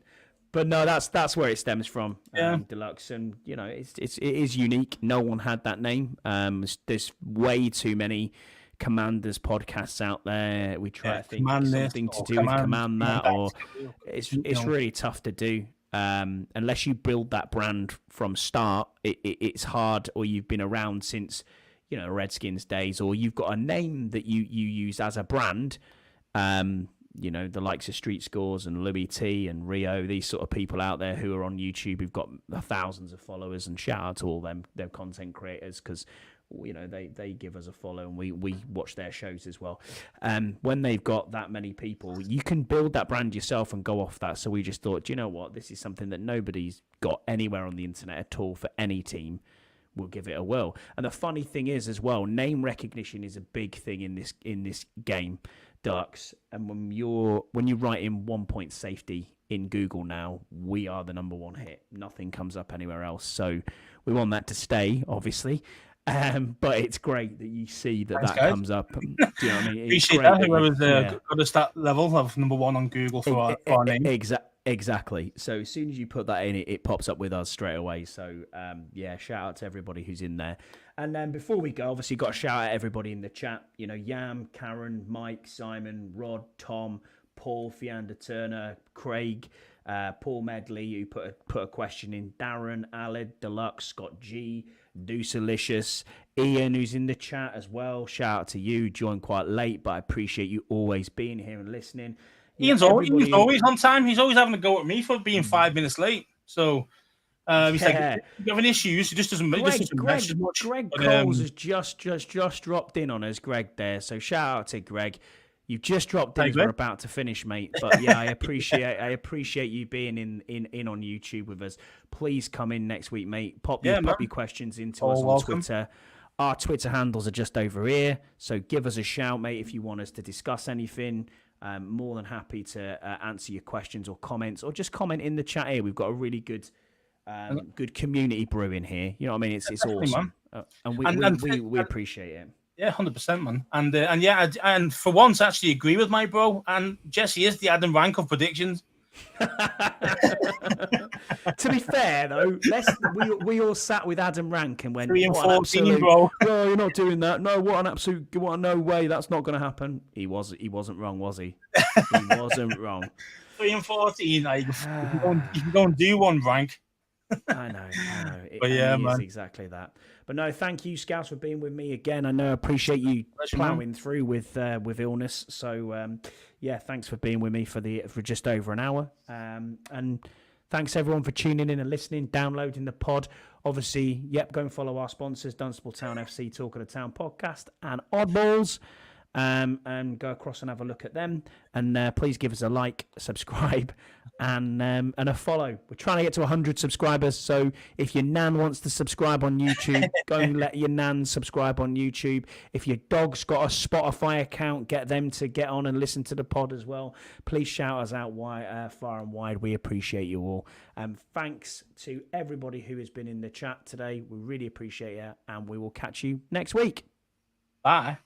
But no, that's where it stems from. Deluxe, and it is unique. No one had that name. There's way too many Commanders podcasts out there. We try to think something to do with Command that, or it's really tough to do. Unless you build that brand from start, it's hard, or you've been around since Redskins days, or you've got a name that you use as a brand. The likes of Street Scores and Louis T and Rio, these sort of people out there who are on YouTube who've got thousands of followers, and shout out to all them, their content creators, because they give us a follow and we watch their shows as well. When they've got that many people, you can build that brand yourself and go off that. So we just thought, you know what, this is something that nobody's got anywhere on the internet at all for any team. We'll give it a whirl. And the funny thing is as well, name recognition is a big thing in this game, Deluxe. And when you write in 1 Point Safety in Google now, we are the number 1 hit. Nothing comes up anywhere else. So we want that to stay, obviously. But it's great that you see that comes up. Do you know what I mean? Appreciate that. Whoever's got us that level of number 1 on Google for our name. Exactly. So as soon as you put that in, it pops up with us straight away. So shout out to everybody who's in there. And then before we go, obviously got to shout out everybody in the chat. Yam, Karen, Mike, Simon, Rod, Tom, Paul, Fianda Turner, Craig, Paul Medley, who put a question in, Darren, Aled, Deluxe, Scott G, Deucelicious, Ian, who's in the chat as well. Shout out to you. Joined quite late, but I appreciate you always being here and listening. Ian's always on time. He's always having to go at me for being 5 minutes late. So he's like, if you have an issue, he just doesn't message much. Greg Coles has just dropped in on us, Greg, there. So shout out to Greg. You've just dropped in. We're about to finish, mate. But yeah, I appreciate you being in on YouTube with us. Please come in next week, mate. Pop your questions into us on Twitter. Our Twitter handles are just over here. So give us a shout, mate, if you want us to discuss anything. More than happy to answer your questions or comments, or just comment in the chat here. We've got a really good community brewing here. You know what I mean? It's awesome, and we appreciate it. Yeah, 100%, man. And for once, actually agree with my bro. And Jesse is the Adam Rank of predictions. To be fair, though, we all sat with Adam Rank and went, 3 and 14, bro. No, you're not doing that. No, no way, that's not going to happen. He wasn't wrong, was he? He wasn't wrong. 3 and 14, you can go and do one, Rank. I know. But yeah, man. Is exactly that. But no, thank you, Scouts, for being with me again. I know I appreciate you plowing through with illness. So thanks for being with me for just over an hour. And Thanks everyone for tuning in and listening, downloading the pod. Obviously, go and follow our sponsors, Dunstable Town FC, Talk of the Town podcast, and Oddballs. And go across and have a look at them. And please give us a like, subscribe, and a follow. We're trying to get to 100 subscribers. So if your nan wants to subscribe on YouTube, go and let your nan subscribe on YouTube. If your dog's got a Spotify account, get them to get on and listen to the pod as well. Please shout us out far and wide. We appreciate you all. Thanks to everybody who has been in the chat today. We really appreciate it. And we will catch you next week. Bye.